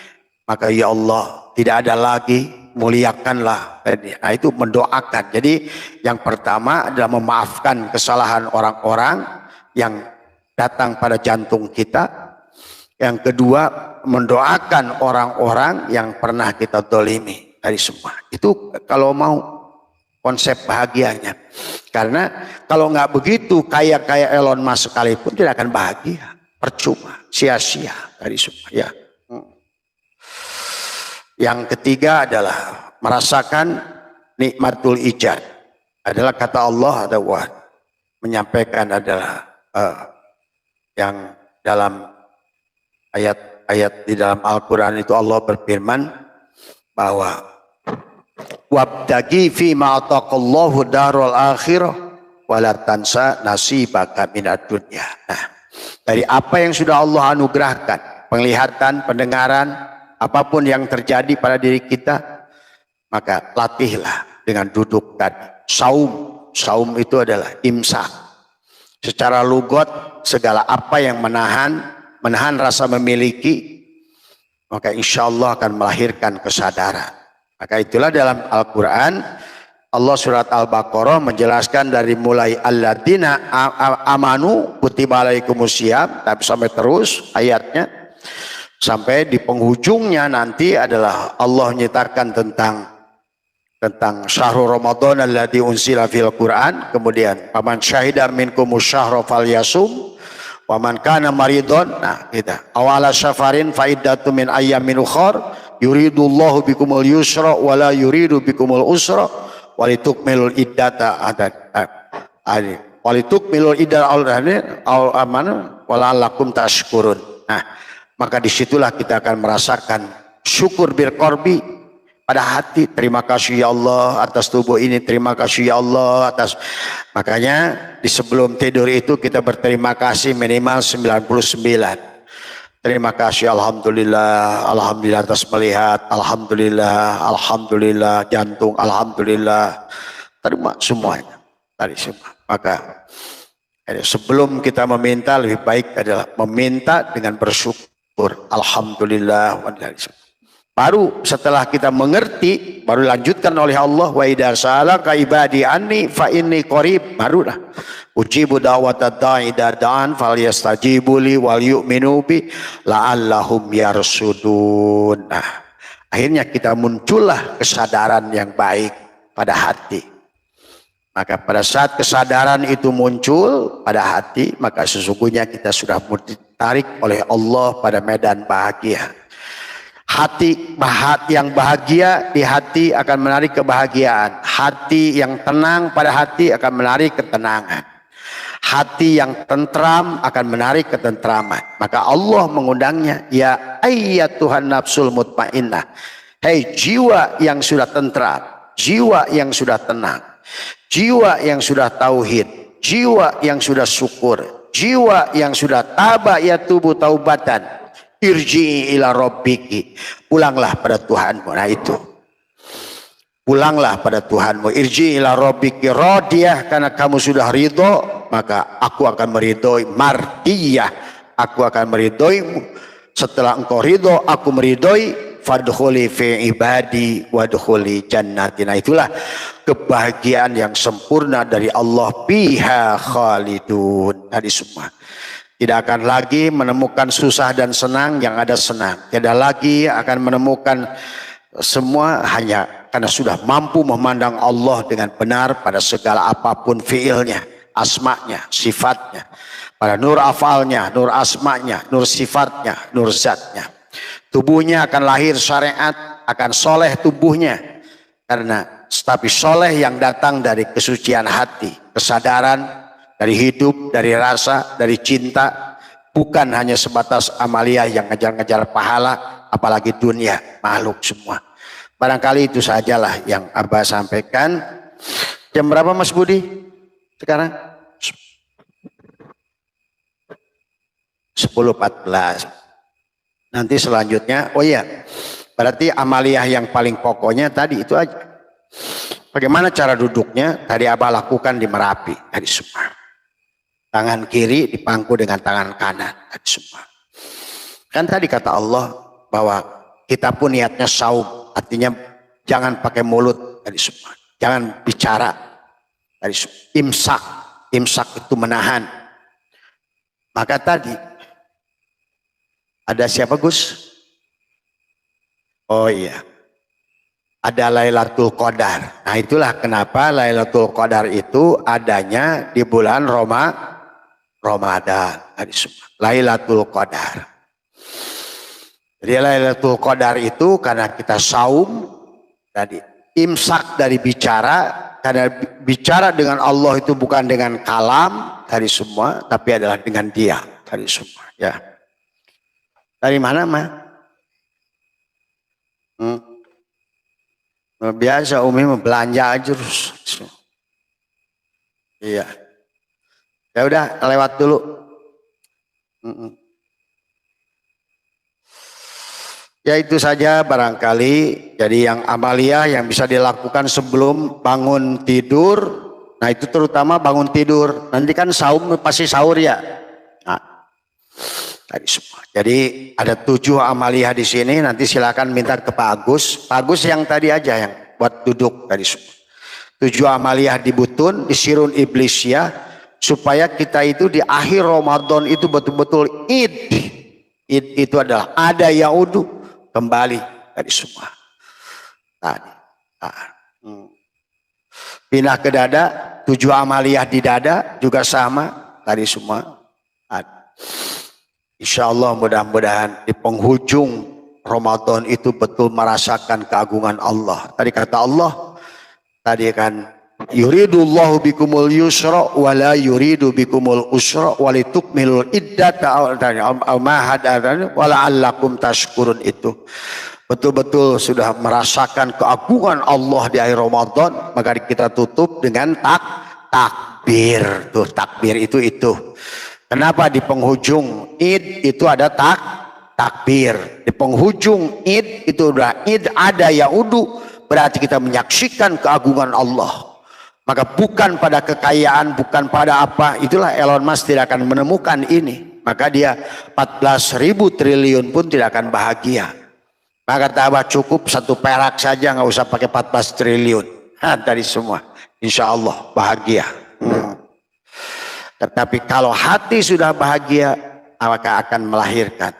maka ya Allah tidak ada lagi, muliakanlah. Nah itu mendoakan. Jadi yang pertama adalah memaafkan kesalahan orang-orang yang datang pada jantung kita. Yang kedua, mendoakan orang-orang yang pernah kita dolimi dari semua. Itu kalau mau konsep bahagianya. Karena kalau nggak begitu, kaya Elon Musk sekalipun tidak akan bahagia. Percuma, sia-sia dari semua. Ya. Yang ketiga adalah merasakan nikmatul ijad. Adalah kata Allah, menyampaikan adalah yang dalam ayat-ayat di dalam Al-Quran itu Allah berfirman bahwa wabtagi fi ma ataqallahu darul akhirah wala tansa nasibaka minad dunya. Nah, dari apa yang sudah Allah anugerahkan, penglihatan, pendengaran, apapun yang terjadi pada diri kita, maka latihlah dengan duduk tadi. Saum itu adalah imsak. Secara lugot segala apa yang menahan rasa memiliki, maka insya Allah akan melahirkan kesadaran. Maka itulah dalam Al-Quran Allah surat Al-Baqarah menjelaskan dari mulai alladzina amanu kutiba alaikumusiyam, tapi sampai terus ayatnya sampai di penghujungnya nanti adalah Allah menyatakan tentang tentang syahrul Ramadan alladzi unzila fil Quran, kemudian paman syahida minkumus syahra falyasum wa man kana maridon. Nah, kita awala syafarin faidatu min ayyamin ukhra yuridullahu bikumul yusra wa la yuridu bikumul usra walitukmilul iddata walitukmilul iddata al amana wala'allakum tashkurun. Nah, maka disitulah kita akan merasakan syukur bil qalbi, pada hati. Terima kasih ya Allah atas tubuh ini, terima kasih ya Allah atas. Makanya di sebelum tidur itu kita berterima kasih minimal 99. Terima kasih, alhamdulillah, alhamdulillah atas melihat, alhamdulillah, alhamdulillah jantung, alhamdulillah. Terima semuanya tadi semua. Maka sebelum kita meminta, lebih baik adalah meminta dengan bersyukur, alhamdulillah. Baru setelah kita mengerti, baru lanjutkan oleh Allah, wa idza sa'alaka ibadi anni fa inni qarib, barulah ujibu da'watad da'i idza da'an falyastajibu li wal yu'minu bi la'allahum yarsudun. Nah, akhirnya kita muncullah kesadaran yang baik pada hati. Maka pada saat kesadaran itu muncul pada hati, maka sesungguhnya kita sudah ditarik oleh Allah pada medan bahagia. Hati yang bahagia di hati akan menarik kebahagiaan. Hati yang tenang pada hati akan menarik ketenangan. Hati yang tentram akan menarik ketentraman. Maka Allah mengundangnya, ya ayyatuhan nafsul mutmainnah. Hei jiwa yang sudah tentram, jiwa yang sudah tenang, jiwa yang sudah tauhid, jiwa yang sudah syukur, jiwa yang sudah taba ya tubuh taubatan. Irji'i ila rabbiki, pulanglah pada Tuhanmu. Nah itu, pulanglah pada Tuhanmu. Irji'i ila rabbiki radiyah, karena kamu sudah ridho, maka aku akan meridhoi. Mardiyah, aku akan meridhoimu. Setelah engkau ridho, aku meridhoi. Fadkhuli fi ibadi wadkhuli jannati. Nah itulah kebahagiaan yang sempurna dari Allah. Biha khalidun. Tadi semua. Tidak akan lagi menemukan susah dan senang, yang ada senang. Tidak lagi akan menemukan semua, hanya karena sudah mampu memandang Allah dengan benar pada segala apapun fiilnya, asma'nya, sifatnya. Pada nur afalnya, nur asma'nya, nur sifatnya, nur zatnya. Tubuhnya akan lahir syariat, akan soleh tubuhnya. Karena tapi soleh yang datang dari kesucian hati, kesadaran, dari hidup, dari rasa, dari cinta. Bukan hanya sebatas amalia yang ngejar-ngejar pahala, apalagi dunia, makhluk semua. Barangkali itu sajalah yang Abah sampaikan. Jam berapa Mas Budi sekarang? 10.14. Nanti selanjutnya, oh iya, berarti amalia yang paling pokoknya tadi itu aja. Bagaimana cara duduknya? Tadi Abah lakukan di Merapi, tadi semua. Tangan kiri dipangku dengan tangan kanan. Semua. Kan tadi kata Allah bahwa kita pun niatnya saum. Artinya jangan pakai mulut. Tadi semua. Jangan bicara. Tadi semua. Imsak. Imsak itu menahan. Maka tadi ada siapa Gus? Oh iya. Ada Lailatul Qadar. Nah itulah kenapa Lailatul Qadar itu adanya di bulan Ramadan. Lailatul Qadar. Jadi Lailatul Qadar itu karena kita saum tadi, imsak dari bicara, karena bicara dengan Allah itu bukan dengan kalam tadi semua, tapi adalah dengan Dia tadi semua. Ya. Dari mana mah? Biasa Umi belanja aja terus. Iya. Ya udah lewat dulu. Ya itu saja barangkali. Jadi yang amalia yang bisa dilakukan sebelum bangun tidur. Nah itu terutama bangun tidur. Nanti kan saum pasti sahur ya. Nah, tadi semua. Jadi ada 7 amalia di sini. Nanti silakan minta ke Pak Agus. Pak Agus yang tadi aja yang buat duduk tadi semua. 7 amalia di butun, di sirun iblis ya. Supaya kita itu di akhir Ramadan itu betul-betul id. Id itu adalah ada yaudu, kembali dari semua. Tadi. Pindah ke dada, 7 amaliyah di dada juga sama. Tadi semua ada. Insya Allah mudah-mudahan di penghujung Ramadan itu betul merasakan keagungan Allah. Tadi kata Allah, tadi kan yuridullahu bikumul yusra wa la yuridu bikumul usra wa litukmilul iddata al-mahad wa la'allakum tashkurun. Itu betul-betul sudah merasakan keagungan Allah di akhir Ramadan, maka kita tutup dengan takbir. Tuh takbir itu. Kenapa di penghujung Id itu ada takbir? Di penghujung Id itu udah Id ada yaudu, berarti kita menyaksikan keagungan Allah. Maka bukan pada kekayaan, bukan pada apa. Itulah Elon Musk tidak akan menemukan ini. Maka dia 14.000 triliun pun tidak akan bahagia. Maka kata cukup 1 perak saja, nggak usah pakai 14 triliun. Tadi semua, insya Allah bahagia. Tetapi kalau hati sudah bahagia, maka akan melahirkan.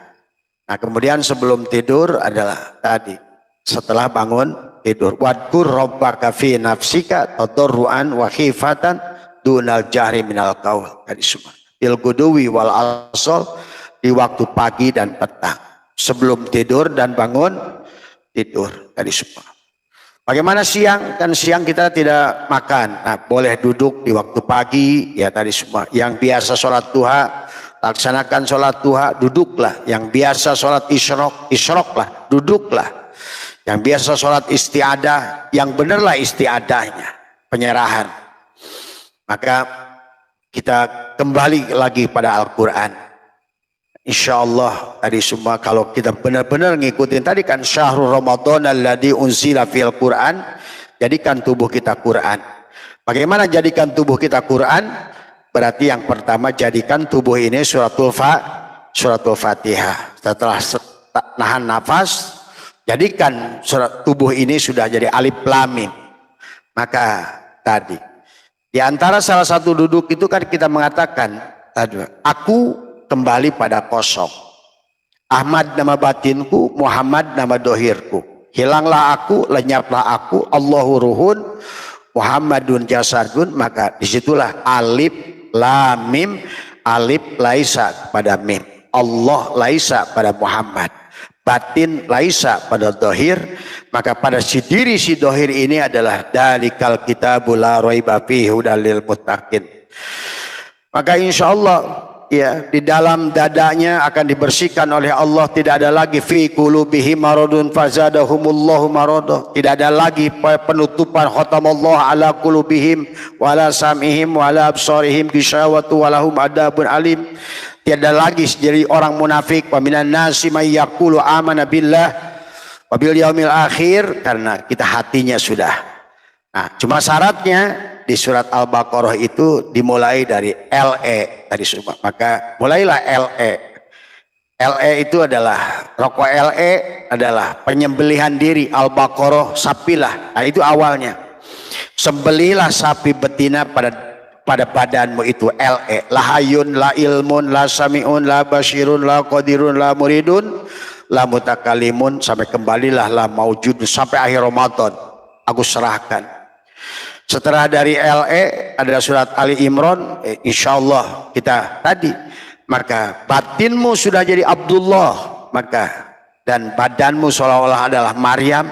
Nah kemudian sebelum tidur adalah tadi, setelah bangun tidur, wadkur rabbaka fi nafsika tadarruan wa khifatan dunal jahri minal qaul. Tadi semua. Bil guduwi wal asal, di waktu pagi dan petang. Sebelum tidur dan bangun tidur. Tadi semua. Bagaimana siang? Kan siang kita tidak makan. Nah, boleh duduk di waktu pagi, ya tadi semua. Yang biasa sholat duha, laksanakan sholat duha, duduklah. Yang biasa sholat isyroklah, duduklah. Yang biasa sholat istiadah, yang benarlah istiadahnya, penyerahan. Maka kita kembali lagi pada Al-Quran. Insya Allah tadi semua kalau kita benar-benar ngikutin tadi kan syahrul Ramadan alladzi unzila fil Quran, jadikan tubuh kita Quran. Bagaimana jadikan tubuh kita Quran? Berarti yang pertama jadikan tubuh ini suratul Fatihah. Setelah nahan nafas, jadikan surat tubuh ini sudah jadi alif lam mim. Maka tadi di antara salah satu duduk itu kan kita mengatakan aku kembali pada kosong. Ahmad nama batinku, Muhammad nama dohirku. Hilanglah aku, lenyaplah aku, Allahu ruhun, Muhammadun jasadun. Maka disitulah alif lam mim, alif laisa pada mim, Allah laisa pada Muhammad, batin laisa pada dohir. Maka pada si diri si dohir ini adalah dalikal kitabul la raiba fihi hudal lil muttaqin. Maka insya Allah ya, di dalam dadanya akan dibersihkan oleh Allah. Tidak ada lagi fi qulubihim maradun fazadahumullahu marada. Tidak ada lagi penutupan khatamallahu ala qulubihim wala sam'ihim wala absarihim ghishawatu walahum adabun alim. Tiada lagi jadi orang munafik. Wa minan nasi may yaqulu amana billah wa bil yaumil akhir, karena kita hatinya sudah. Nah, cuma syaratnya di surat Al-Baqarah itu dimulai dari LE tadi semua. Maka mulailah LE. LE itu adalah rokok LE adalah penyembelihan diri. Al-Baqarah sapilah. Nah, itu awalnya. Sembelihlah sapi betina pada badanmu itu LE. La hayun, la ilmun, la sami'un, la basyirun, la qadirun, la muridun, la mutakalimun, sampai kembalilah la maujud sampai akhir Ramadan. Aku serahkan. Setelah dari LE ada surat Ali Imran, insya Allah kita tadi. Maka batinmu sudah jadi Abdullah, maka dan badanmu seolah-olah adalah Maryam.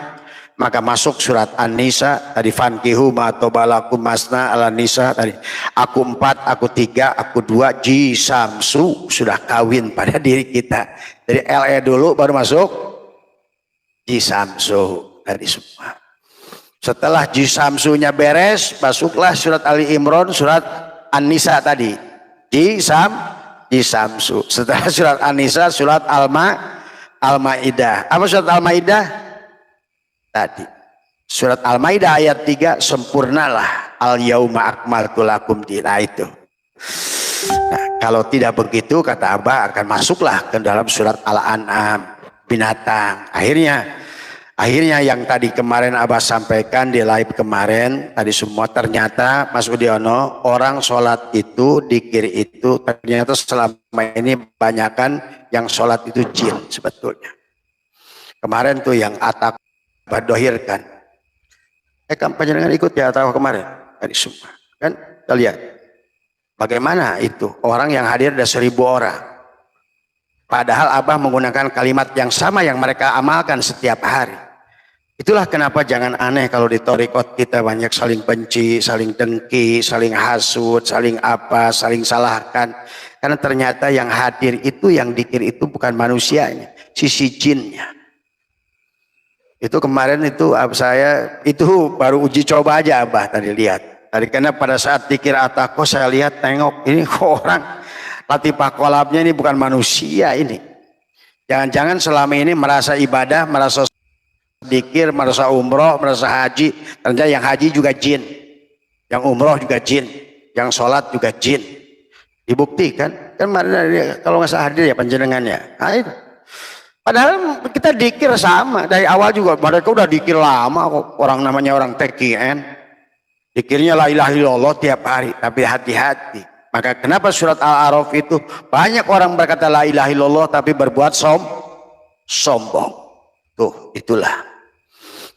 Maka masuk surat An-Nisa tadi, fankihu ma tobalakum masna ala nisa tadi. Aku 4, aku 3, aku 2, jisamsu sudah kawin pada diri kita. Jadi LE dulu baru masuk jisamsu tadi semua. Setelah jisamsunya beres, masuklah surat Ali Imran, surat An-Nisa tadi. Jisamsu. Setelah surat An-Nisa, surat Al-Maidah. Apa surat Al-Maidah? Tadi. Surat Al-Maidah ayat 3, sempurnalah al-yauma akmaltu lakum dina itu. Nah, kalau tidak begitu kata Abah akan masuklah ke dalam surat Al-An'am, binatang. Akhirnya yang tadi kemarin Abah sampaikan di live kemarin tadi semua, ternyata Mas Udiono, orang sholat itu dikir itu ternyata selama ini banyakkan yang sholat itu jin sebetulnya. Kemarin tuh yang Abah dohirkan Kan panjenengan ikut ya atau kemarin dari semua. Kan kita lihat bagaimana itu orang yang hadir ada 1.000 orang. Padahal Abah menggunakan kalimat yang sama yang mereka amalkan setiap hari. Itulah kenapa jangan aneh kalau di thariqat kita banyak saling benci, saling dengki, saling hasud, saling apa, saling salahkan. Karena ternyata yang hadir itu, yang dikir itu bukan manusianya, sisi jinnya. Itu kemarin itu saya itu baru uji coba aja Abah tadi lihat. Tadi karena pada saat dikir atako saya lihat tengok ini orang latifah kolabnya ini bukan manusia ini. Jangan-jangan selama ini merasa ibadah, merasa dikir, merasa umroh, merasa haji. Ternyata yang haji juga jin, yang umroh juga jin, yang sholat juga jin. Dibuktikan kan kalau nggak hadir ya panjenengannya. Nah, itu. Padahal kita dikir sama dari awal juga. Mereka udah dikir lama kok. Orang namanya orang TKN. Dikirnya la ilaha illallah tiap hari. Tapi hati-hati. Maka kenapa surat Al-A'raf itu banyak orang berkata la ilaha illallah tapi berbuat sombong. Tuh itulah.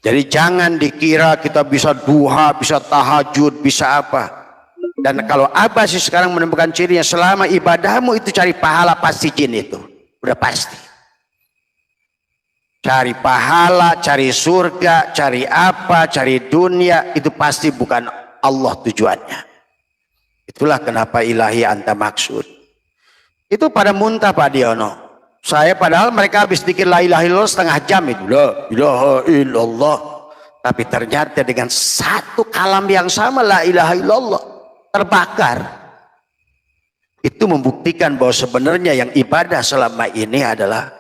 Jadi jangan dikira kita bisa duha, bisa tahajud, bisa apa. Dan kalau Abah sih sekarang menemukan cirinya selama ibadahmu itu cari pahala pasti jin itu. Udah pasti. Cari pahala, cari surga, cari apa, cari dunia, itu pasti bukan Allah tujuannya. Itulah kenapa ilahi anta maksud. Itu pada muntah Pak Diono. Saya padahal mereka habis dikir la ilaha illallah setengah jam itu. La ilaha illallah. Tapi ternyata dengan satu kalam yang sama la ilaha illallah terbakar. Itu membuktikan bahwa sebenarnya yang ibadah selama ini adalah,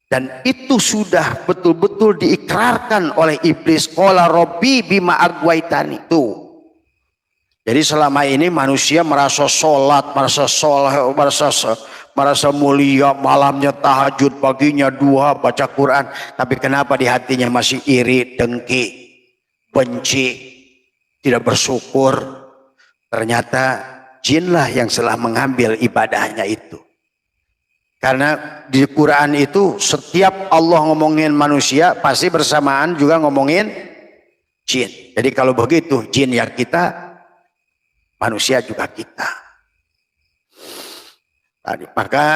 dan itu sudah betul-betul diikrarkan oleh iblis. Qala Rabbi bima agwaitani. Tuh. Jadi selama ini manusia merasa sholat, merasa soleh, merasa mulia, malamnya tahajud, paginya duha, baca Quran. Tapi kenapa di hatinya masih iri, dengki, benci, tidak bersyukur? Ternyata jinlah yang telah mengambil ibadahnya itu. Karena di Quran itu setiap Allah ngomongin manusia pasti bersamaan juga ngomongin jin. Jadi kalau begitu jin ya kita, manusia juga kita. Maka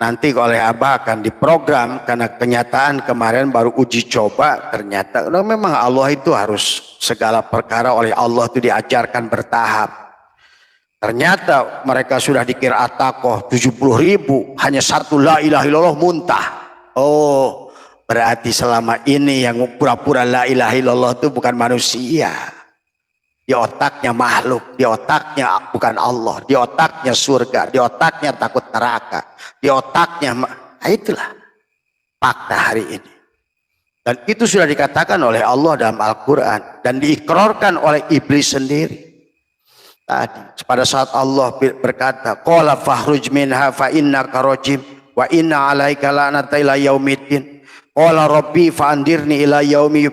nanti oleh Abah akan diprogram, karena kenyataan kemarin baru uji coba. Ternyata memang Allah itu harus segala perkara oleh Allah itu diajarkan bertahap. Ternyata mereka sudah dikira atakoh 70.000, hanya satu la ilaha illallah muntah. Oh, berarti selama ini yang pura-pura la ilaha illallah itu bukan manusia. Di otaknya makhluk, di otaknya bukan Allah, di otaknya surga, di otaknya takut neraka, di otaknya, itulah fakta hari ini. Dan itu sudah dikatakan oleh Allah dalam Al-Quran dan diikrarkan oleh iblis sendiri. Tadi pada saat Allah berkata, qala fakhruj minha fa innaka rajim wa inna 'alaika la'nata ila yaumiddin. Qala rabbi fa'andirni ila yaumi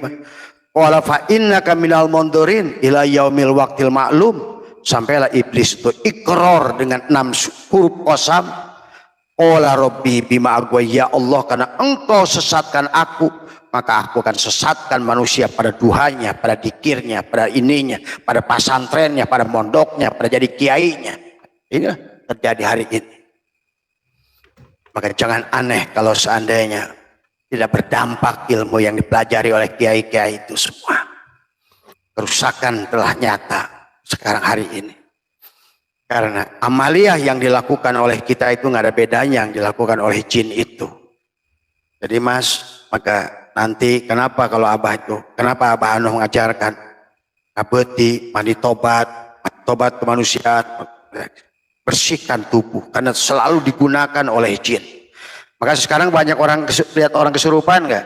qala fa innaka minal mundzirin ila yaumil waqtil ma'lum. Sampailah iblis itu ikrar dengan 6 huruf qasam. Qala rabbi bima agwai, ya Allah karena engkau sesatkan aku, maka aku akan sesatkan manusia pada duhanya, pada dikirnya, pada ininya, pada pasantrennya, pada mondoknya, pada jadi kiainya. Ini terjadi hari ini. Maka jangan aneh kalau seandainya tidak berdampak ilmu yang dipelajari oleh kiai-kiai itu semua. Kerusakan telah nyata sekarang hari ini. Karena amaliyah yang dilakukan oleh kita itu nggak ada bedanya yang dilakukan oleh jin itu. Jadi Mas, maka nanti kenapa kalau Abah itu, kenapa Abah Anoh mengajarkan abeti, mandi tobat kemanusiaan, bersihkan tubuh, karena selalu digunakan oleh jin. Maka sekarang banyak orang lihat orang kesurupan enggak?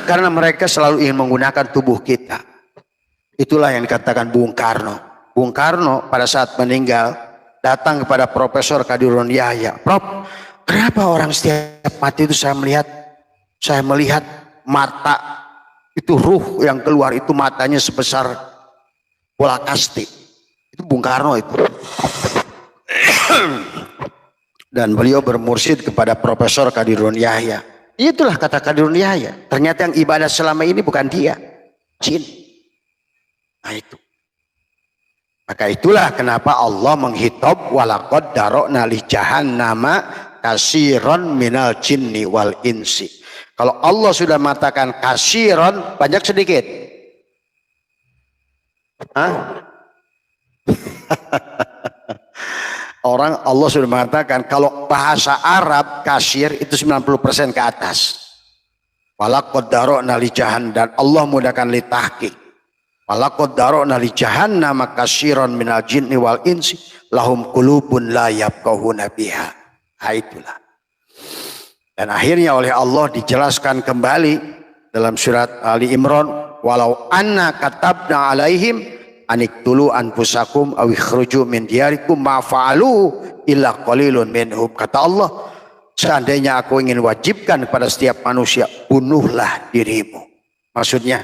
Karena mereka selalu ingin menggunakan tubuh kita. Itulah yang dikatakan Bung Karno. Bung Karno pada saat meninggal datang kepada Profesor Kadirun Yahya. Prof, kenapa orang setiap mati itu saya melihat mata itu, ruh yang keluar itu matanya sebesar bola kasti. Itu Bung Karno itu. Dan beliau bermursyid kepada Profesor Kadirun Yahya. Itulah kata Kadirun Yahya. Ternyata yang ibadah selama ini bukan dia. jin. Nah itu. Maka itulah kenapa Allah menghitab walaqad darokna li jahannama kasiron minal jinni wal insi. Kalau Allah sudah mengatakan kasiron, banyak sedikit. Hah? Orang Allah sudah mengatakan kalau bahasa Arab kasir itu 90% ke atas. Walaqad darokna li jahannam, dan Allah mudahkan li tahqiq. Walaqad darokna li jahannam kasiron minal jinni wal insi lahum qulubun la yafqahuna biha. Nah, itulah. Dan akhirnya oleh Allah dijelaskan kembali dalam surat Ali Imran, walau anna katabna alaihim aniktulu anfusakum aw ikhruju min diyarikum ma fa'alu illa qalilun minhum. Kata Allah, seandainya aku ingin wajibkan kepada setiap manusia, bunuhlah dirimu. Maksudnya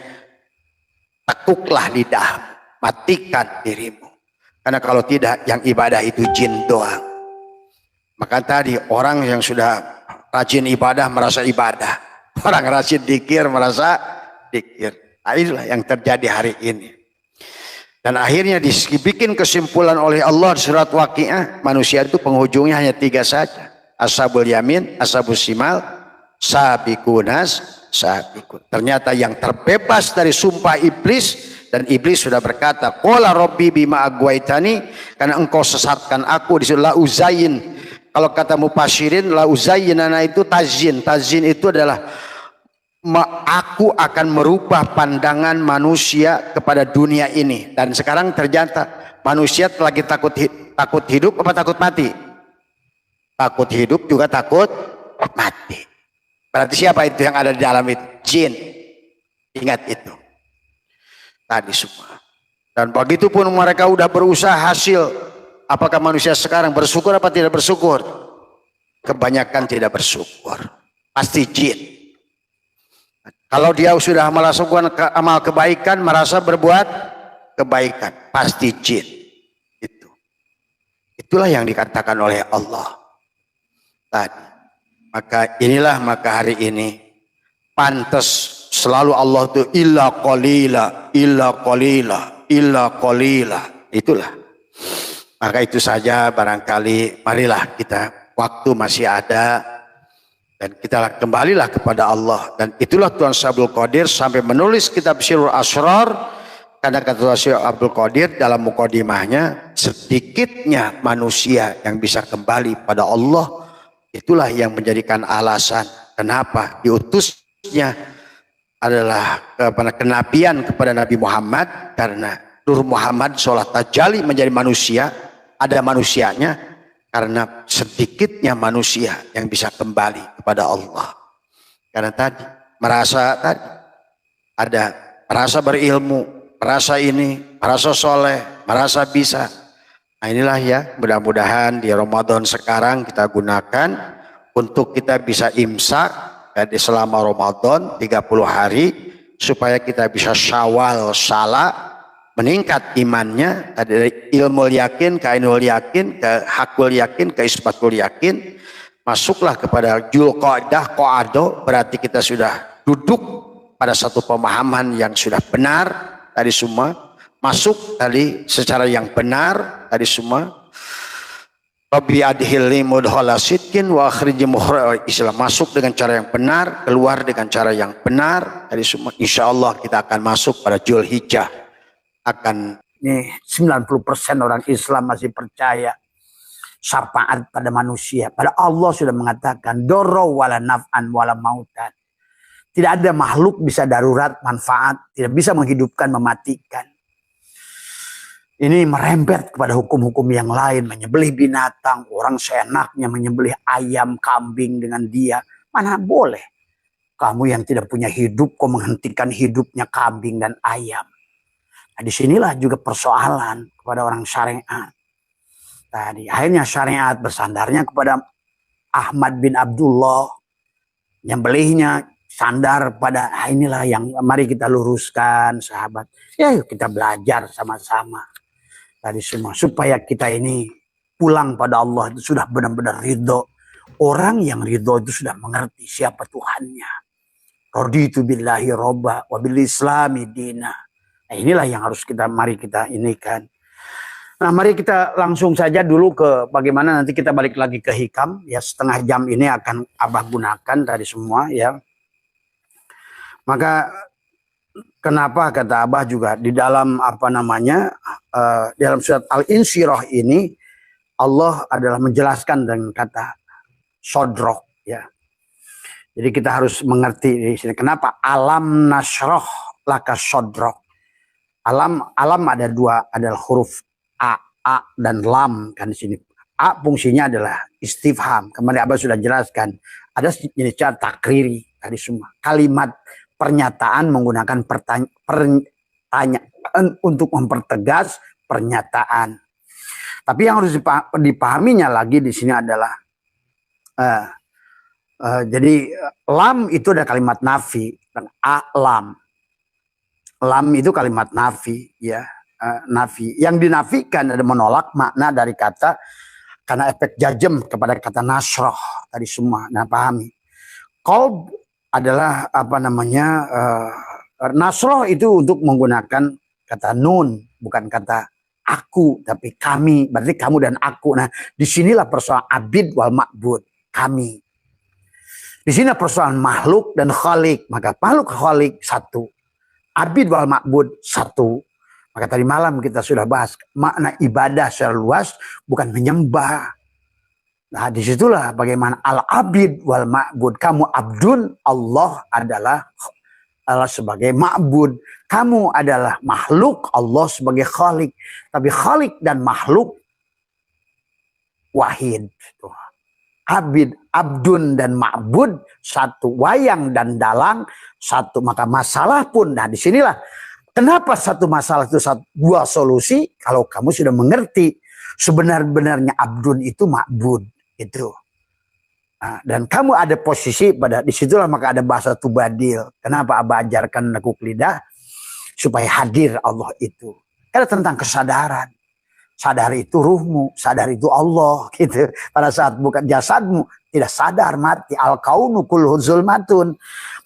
tekuklah lidahmu, matikan dirimu. Karena kalau tidak, yang ibadah itu jin doang. Maka tadi orang yang sudah rajin ibadah merasa ibadah, orang rajin dikir merasa dikir. Nah, inilah yang terjadi hari ini. Dan akhirnya dibikin kesimpulan oleh Allah di surat Waqiah, manusia itu penghujungnya hanya 3 saja. Ashabul yamin, ashabus shimal, sabiqunas sabiqun. Ternyata yang terbebas dari sumpah iblis, dan iblis sudah berkata, qala rabbi bima agwaitani, karena engkau sesatkan aku, disitu la uzayin. Kalau kata mufasirin, la uzayyinana itu tazyin. Tazyin itu adalah aku akan merubah pandangan manusia kepada dunia ini. Dan sekarang ternyata manusia lagi takut hidup apa takut mati? Takut hidup juga takut mati. Berarti siapa itu yang ada di dalam itu? Jin. Ingat itu. Tadi semua. Dan begitu pun mereka udah berusaha hasil. Apakah manusia sekarang bersyukur apa tidak bersyukur? Kebanyakan tidak bersyukur. Pasti jin. Kalau dia sudah melakukan amal kebaikan, merasa berbuat kebaikan, pasti jin. Itulah yang dikatakan oleh Allah tadi. Maka hari ini pantas selalu Allah itu illa qalila, illa qalila, illa qalila. Itulah. Maka itu saja barangkali, marilah kita, waktu masih ada, dan kita kembalilah kepada Allah. Dan itulah Tuan Syekh Abdul Qadir sampai menulis kitab Sirrul Asrar, karena kata Syekh Abdul Qadir dalam mukadimahnya, sedikitnya manusia yang bisa kembali pada Allah, itulah yang menjadikan alasan kenapa diutusnya adalah kenabian kepada Nabi Muhammad, karena Nur Muhammad sholat tajali menjadi manusia, ada manusianya, karena sedikitnya manusia yang bisa kembali kepada Allah. Karena tadi merasa berilmu, merasa ini, merasa soleh, merasa bisa. Nah inilah ya, mudah-mudahan di Ramadan sekarang kita gunakan untuk kita bisa imsak di selama Ramadan 30 hari, supaya kita bisa syawal salah, meningkat imannya dari ilmu yakin ke ainul yakin, ke hakul yakin, ke isbatul yakin. Masuklah kepada Dzulqa'dah qa'ado, berarti kita sudah duduk pada satu pemahaman yang sudah benar tadi semua. Masuk tadi secara yang benar tadi semua. Rabbi adhilni mudhala sidqin wa akhrij mukhraja Islam. Masuk dengan cara yang benar, keluar dengan cara yang benar tadi semua. Insyaallah kita akan masuk pada Dzulhijjah. Ini 90% orang Islam masih percaya syafaat pada manusia. Pada Allah sudah mengatakan doro wala naf'an wala mautan. Tidak ada makhluk bisa darurat manfaat, tidak bisa menghidupkan, mematikan. Ini merembet kepada hukum-hukum yang lain, menyembelih binatang, orang seenaknya menyembelih ayam, kambing dengan dia. Mana boleh? Kamu yang tidak punya hidup kok menghentikan hidupnya kambing dan ayam. Nah, disinilah juga persoalan kepada orang syariat. Tadi akhirnya syariat bersandarnya kepada Ahmad bin Abdullah, nyembelihnya sandar pada inilah yang mari kita luruskan sahabat. Ya yuk kita belajar sama-sama tadi semua supaya kita ini pulang pada Allah itu sudah benar-benar ridho. Orang yang ridho itu sudah mengerti siapa Tuhannya. Raditu billahi robba wa bil islami dina. Nah, inilah yang harus mari kita inikan. Nah, mari kita langsung saja dulu ke bagaimana nanti kita balik lagi ke hikam. Ya, setengah jam ini akan Abah gunakan tadi semua ya. Maka kenapa kata Abah juga di dalam dalam surat Al-Insyirah ini Allah adalah menjelaskan dengan kata sodrok ya. Jadi kita harus mengerti di sini kenapa alam nasroh laka sodrok. Alam ada dua, adalah huruf a dan lam kan di sini. A fungsinya adalah istifham. Kemarin Abah sudah jelaskan. Ada jenis cara takriri tadi semua. Kalimat pernyataan menggunakan pertanyaan untuk mempertegas pernyataan. Tapi yang harus dipahaminya lagi di sini adalah jadi lam itu ada kalimat nafi dan lam. Lam itu kalimat nafi ya, nafi. Yang dinafikan ada menolak makna dari kata karena efek jazm kepada kata nasroh tadi semua. Nah, pahami. Qalb adalah nasroh itu untuk menggunakan kata nun, bukan kata aku, tapi kami. Berarti kamu dan aku. Nah, disinilah persoalan abid wal ma'bud, kami. Di sini persoalan makhluk dan khalik. Maka makhluk khalik satu, abid wal ma'bud satu. Maka tadi malam kita sudah bahas makna ibadah secara luas bukan menyembah. Nah, disitulah bagaimana al-abid wal ma'bud. Kamu abdun, Allah adalah sebagai ma'bud. Kamu adalah makhluk, Allah sebagai khalik. Tapi khalik dan makhluk wahid. Abid, abdun dan ma'bud satu. Wayang dan dalang satu. Maka masalah pun, nah disinilah kenapa satu masalah itu dua solusi. Kalau kamu sudah mengerti sebenar-benarnya abdun itu ma'bud. Itu. Nah, dan kamu ada posisi pada disitulah maka ada bahasa tubadil. Kenapa Abah ajarkan nekuk lidah? Supaya hadir Allah itu. Karena tentang kesadaran. Sadar itu ruhmu, sadar itu Allah gitu. Pada saat bukan jasadmu tidak sadar mati. Al-kaunu kulluhu zulmatun.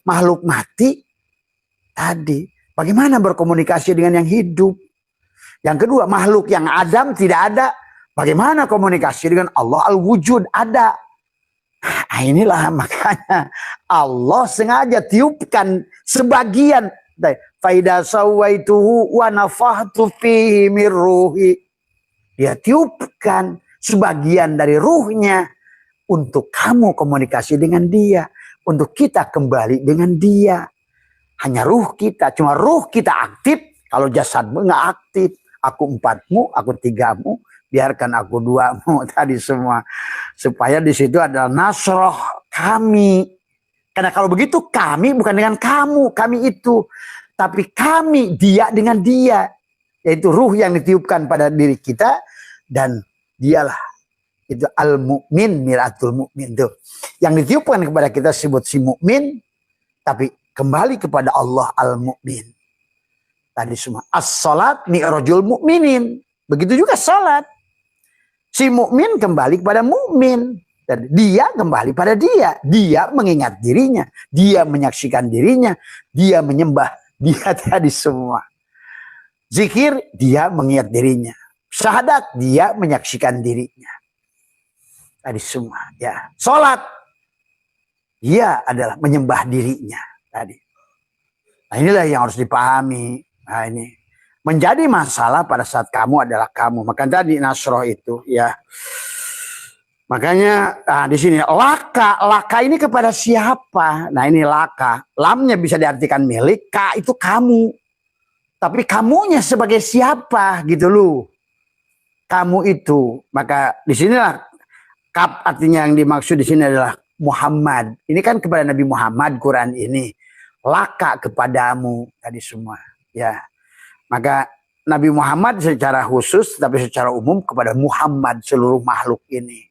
Makhluk mati tadi. Bagaimana berkomunikasi dengan yang hidup? Yang kedua, makhluk yang Adam tidak ada. Bagaimana komunikasi dengan Allah al-wujud ada? Nah, inilah makanya Allah sengaja tiupkan sebagian. Faida sawaituhu wa nafahtu fihi mir ruhi. Dia tiupkan sebagian dari ruhnya untuk kamu komunikasi dengan dia. Untuk kita kembali dengan dia. Hanya ruh kita. Cuma ruh kita aktif. Kalau jasadmu nggak aktif. Aku empatmu, aku tigamu. Biarkan aku duamu tadi semua. Supaya di situ adalah nasroh kami. Karena kalau begitu kami bukan dengan kamu. Kami itu. Tapi kami dia dengan dia. Yaitu ruh yang ditiupkan pada diri kita. Dan dialah. Itu al-mu'min, miratul mu'min. Itu. Yang ditiupkan kepada kita sebut si mu'min. Tapi kembali kepada Allah al-mu'min. Tadi semua. As-salat mi'rajul mu'minin. Begitu juga salat. Si mukmin kembali kepada mukmin. Dan dia kembali pada dia. Dia mengingat dirinya. Dia menyaksikan dirinya. Dia menyembah. Dia tadi semua. Zikir, dia mengingat dirinya. Syahadat, dia menyaksikan dirinya. Tadi semua. Ya. Salat, dia adalah menyembah dirinya. Tadi. Nah, inilah yang harus dipahami. Nah, ini. Menjadi masalah pada saat kamu adalah kamu. Maka tadi nasroh itu ya. Makanya di sini laka ini kepada siapa? Nah ini laka. Lamnya bisa diartikan milik. Ka itu kamu. Tapi kamunya sebagai siapa gitu loh. Kamu itu. Maka di sinilah kap artinya yang dimaksud di sini adalah Muhammad. Ini kan kepada Nabi Muhammad Quran ini. Laka kepadamu tadi semua. Ya. Maka Nabi Muhammad secara khusus tapi secara umum kepada Muhammad seluruh makhluk ini.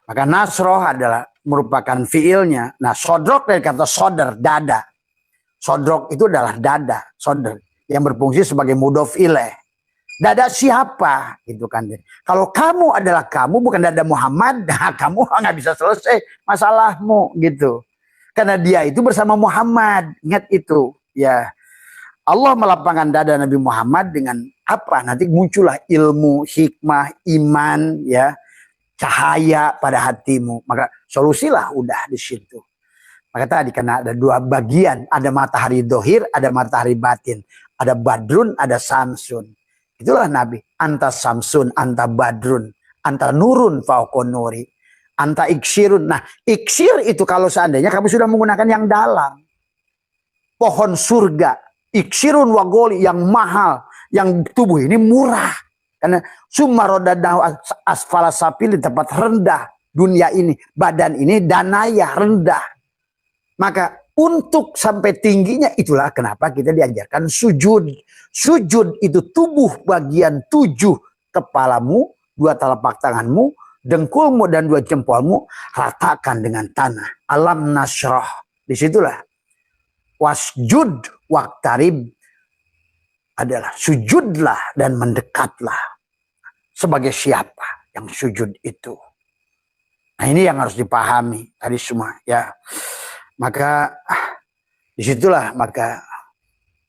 Maka nasroh adalah merupakan fiilnya. Nah sodrok dari kata sodar, dada. Sodrok itu adalah dada, sodar. Yang berfungsi sebagai mudhof ilaih. Dada siapa? Gitu kan. Kalau kamu adalah kamu bukan dada Muhammad, nah kamu nggak bisa selesai masalahmu gitu. Karena dia itu bersama Muhammad. Ingat itu. Ya, Allah melapangkan dada Nabi Muhammad dengan apa? Nanti muncullah ilmu, hikmah, iman, ya, cahaya pada hatimu. Maka solusilah udah di situ. Maka tadi karena ada dua bagian, ada matahari dohir, ada matahari batin, ada badrun, ada samsun. Itulah Nabi. Anta samsun, anta badrun, anta nurun fauqon nuri, anta iksirun. Nah, iksir itu kalau seandainya kamu sudah menggunakan yang dalam. Pohon surga, iksirun wagoli yang mahal, yang tubuh ini murah. Karena sumarodadahu asfala sapil di tempat rendah dunia ini, badan ini danaya rendah. Maka untuk sampai tingginya itulah kenapa kita diajarkan sujud. Sujud itu tubuh bagian 7 kepalamu, 2 telapak tanganmu, dengkulmu dan 2 jempolmu ratakan dengan tanah. Alam nasrah. Disitulah wasjud waqtarib adalah sujudlah dan mendekatlah. Sebagai siapa yang sujud itu? Nah, ini yang harus dipahami tadi semua ya. Maka disitulah maka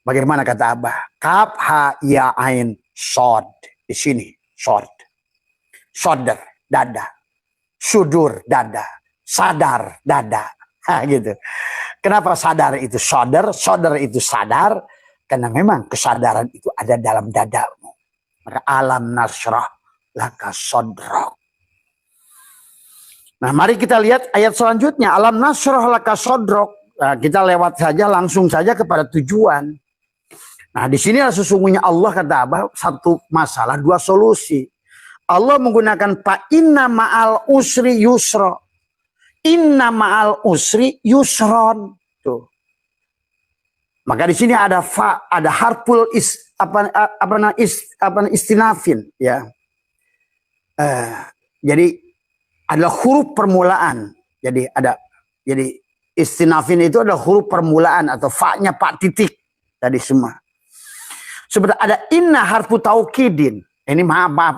bagaimana kata Abah, kaf ha ya ain sod, di sini sod, sodar dada, sudur dada, sadar dada, gitu. Kenapa sadar itu sodar, sodar itu sadar? Karena memang kesadaran itu ada dalam dadamu. Maka alam nasrah laka sodrok. Nah, mari kita lihat ayat selanjutnya. Alam nasrah laka sodrok. Nah, kita lewat saja, langsung saja kepada tujuan. Nah, di sini sesungguhnya Allah kata Abah, satu masalah, 2 solusi. Allah menggunakan fa inna ma'al usri yusra. Inna ma'al usri yusron. Tuh. Maka di sini ada fa, ada harful istinafin, ya. Jadi adalah huruf permulaan. Jadi istinafin itu adalah huruf permulaan atau fa-nya pak titik tadi semua. Seperti ada inna harfu taukidin. Ini maaf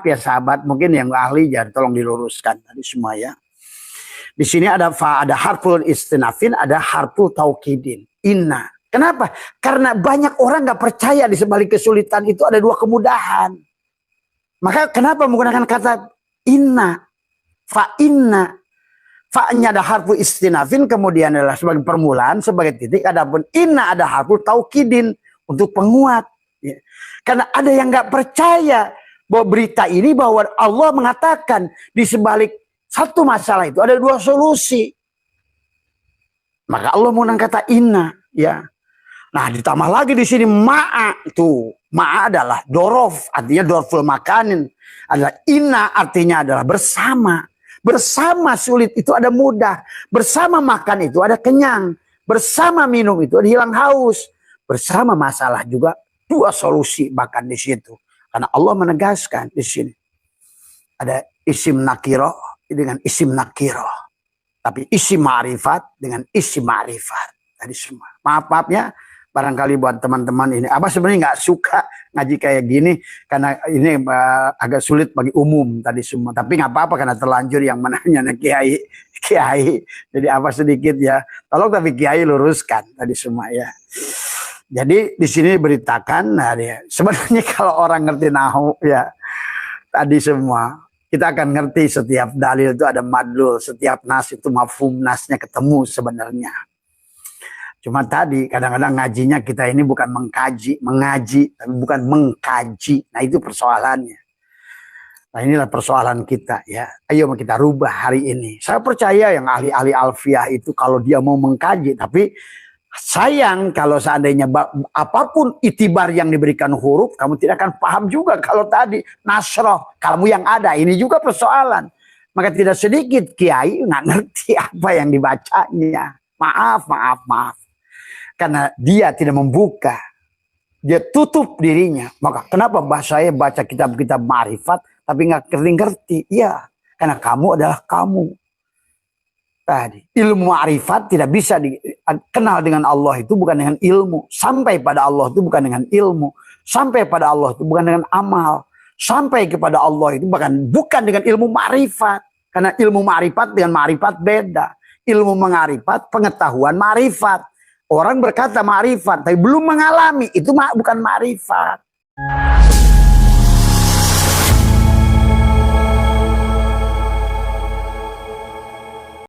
ya sahabat, mungkin yang ahli jangan tolong diluruskan tadi semua ya. Di sini ada fa, ada harful istinafin, ada harful taukidin. Inna. Kenapa? Karena banyak orang nggak percaya di sebalik kesulitan itu ada 2 kemudahan. Maka kenapa menggunakan kata inna? Fa inna, fa-nya ada harfu istinafin, kemudian adalah sebagai permulaan, sebagai titik. Adapun inna ada harfu taukidin untuk penguat. Ya. Karena ada yang nggak percaya bahwa berita ini, bahwa Allah mengatakan di sebalik satu masalah itu ada 2 solusi. Maka Allah menggunakan kata inna, ya. Nah, ditambah lagi di sini ma'a tuh. Ma'a adalah dorof, artinya dorful makanin. Adalah inna artinya adalah bersama. Bersama sulit itu ada mudah. Bersama makan itu ada kenyang. Bersama minum itu ada hilang haus. Bersama masalah juga 2 solusi bahkan di situ. Karena Allah menegaskan di sini. Ada isim nakiroh dengan isim nakiroh. Tapi isim ma'rifat dengan isim ma'rifat. Tadi semua. Maaf ya. Barangkali buat teman-teman ini, Abah sebenarnya nggak suka ngaji kayak gini karena ini agak sulit bagi umum tadi semua. Tapi nggak apa-apa karena terlanjur yang menanya kiai. Jadi Abah sedikit ya, tolong tapi kiai luruskan tadi semua ya. Jadi di sini beritakan, nah ya, sebenarnya kalau orang ngerti nahu ya tadi semua, kita akan ngerti setiap dalil itu ada madlul, setiap nas itu mafhum nasnya ketemu sebenarnya. Cuma tadi kadang-kadang ngajinya kita ini bukan mengaji, tapi bukan mengkaji. Nah itu persoalannya. Nah inilah persoalan kita ya. Ayo kita rubah hari ini. Saya percaya yang ahli-ahli alfiah itu kalau dia mau mengkaji. Tapi sayang kalau seandainya apapun itibar yang diberikan huruf, kamu tidak akan paham juga. Kalau tadi nasroh, kamu yang ada. Ini juga persoalan. Maka tidak sedikit kiai nggak ngerti apa yang dibacanya. Maaf. Karena dia tidak membuka, dia tutup dirinya. Maka kenapa saya baca kitab-kitab ma'rifat tapi nggak ngerti? Iya, karena kamu adalah kamu. Tadi ilmu ma'rifat tidak bisa dikenal dengan Allah itu bukan dengan ilmu. Sampai pada Allah itu bukan dengan ilmu. Sampai pada Allah itu bukan dengan amal. Sampai kepada Allah itu bukan dengan ilmu ma'rifat. Karena ilmu ma'rifat dengan ma'rifat beda. ilmu mengarifat, pengetahuan ma'rifat. Orang berkata ma'rifat, tapi belum mengalami, itu bukan ma'rifat.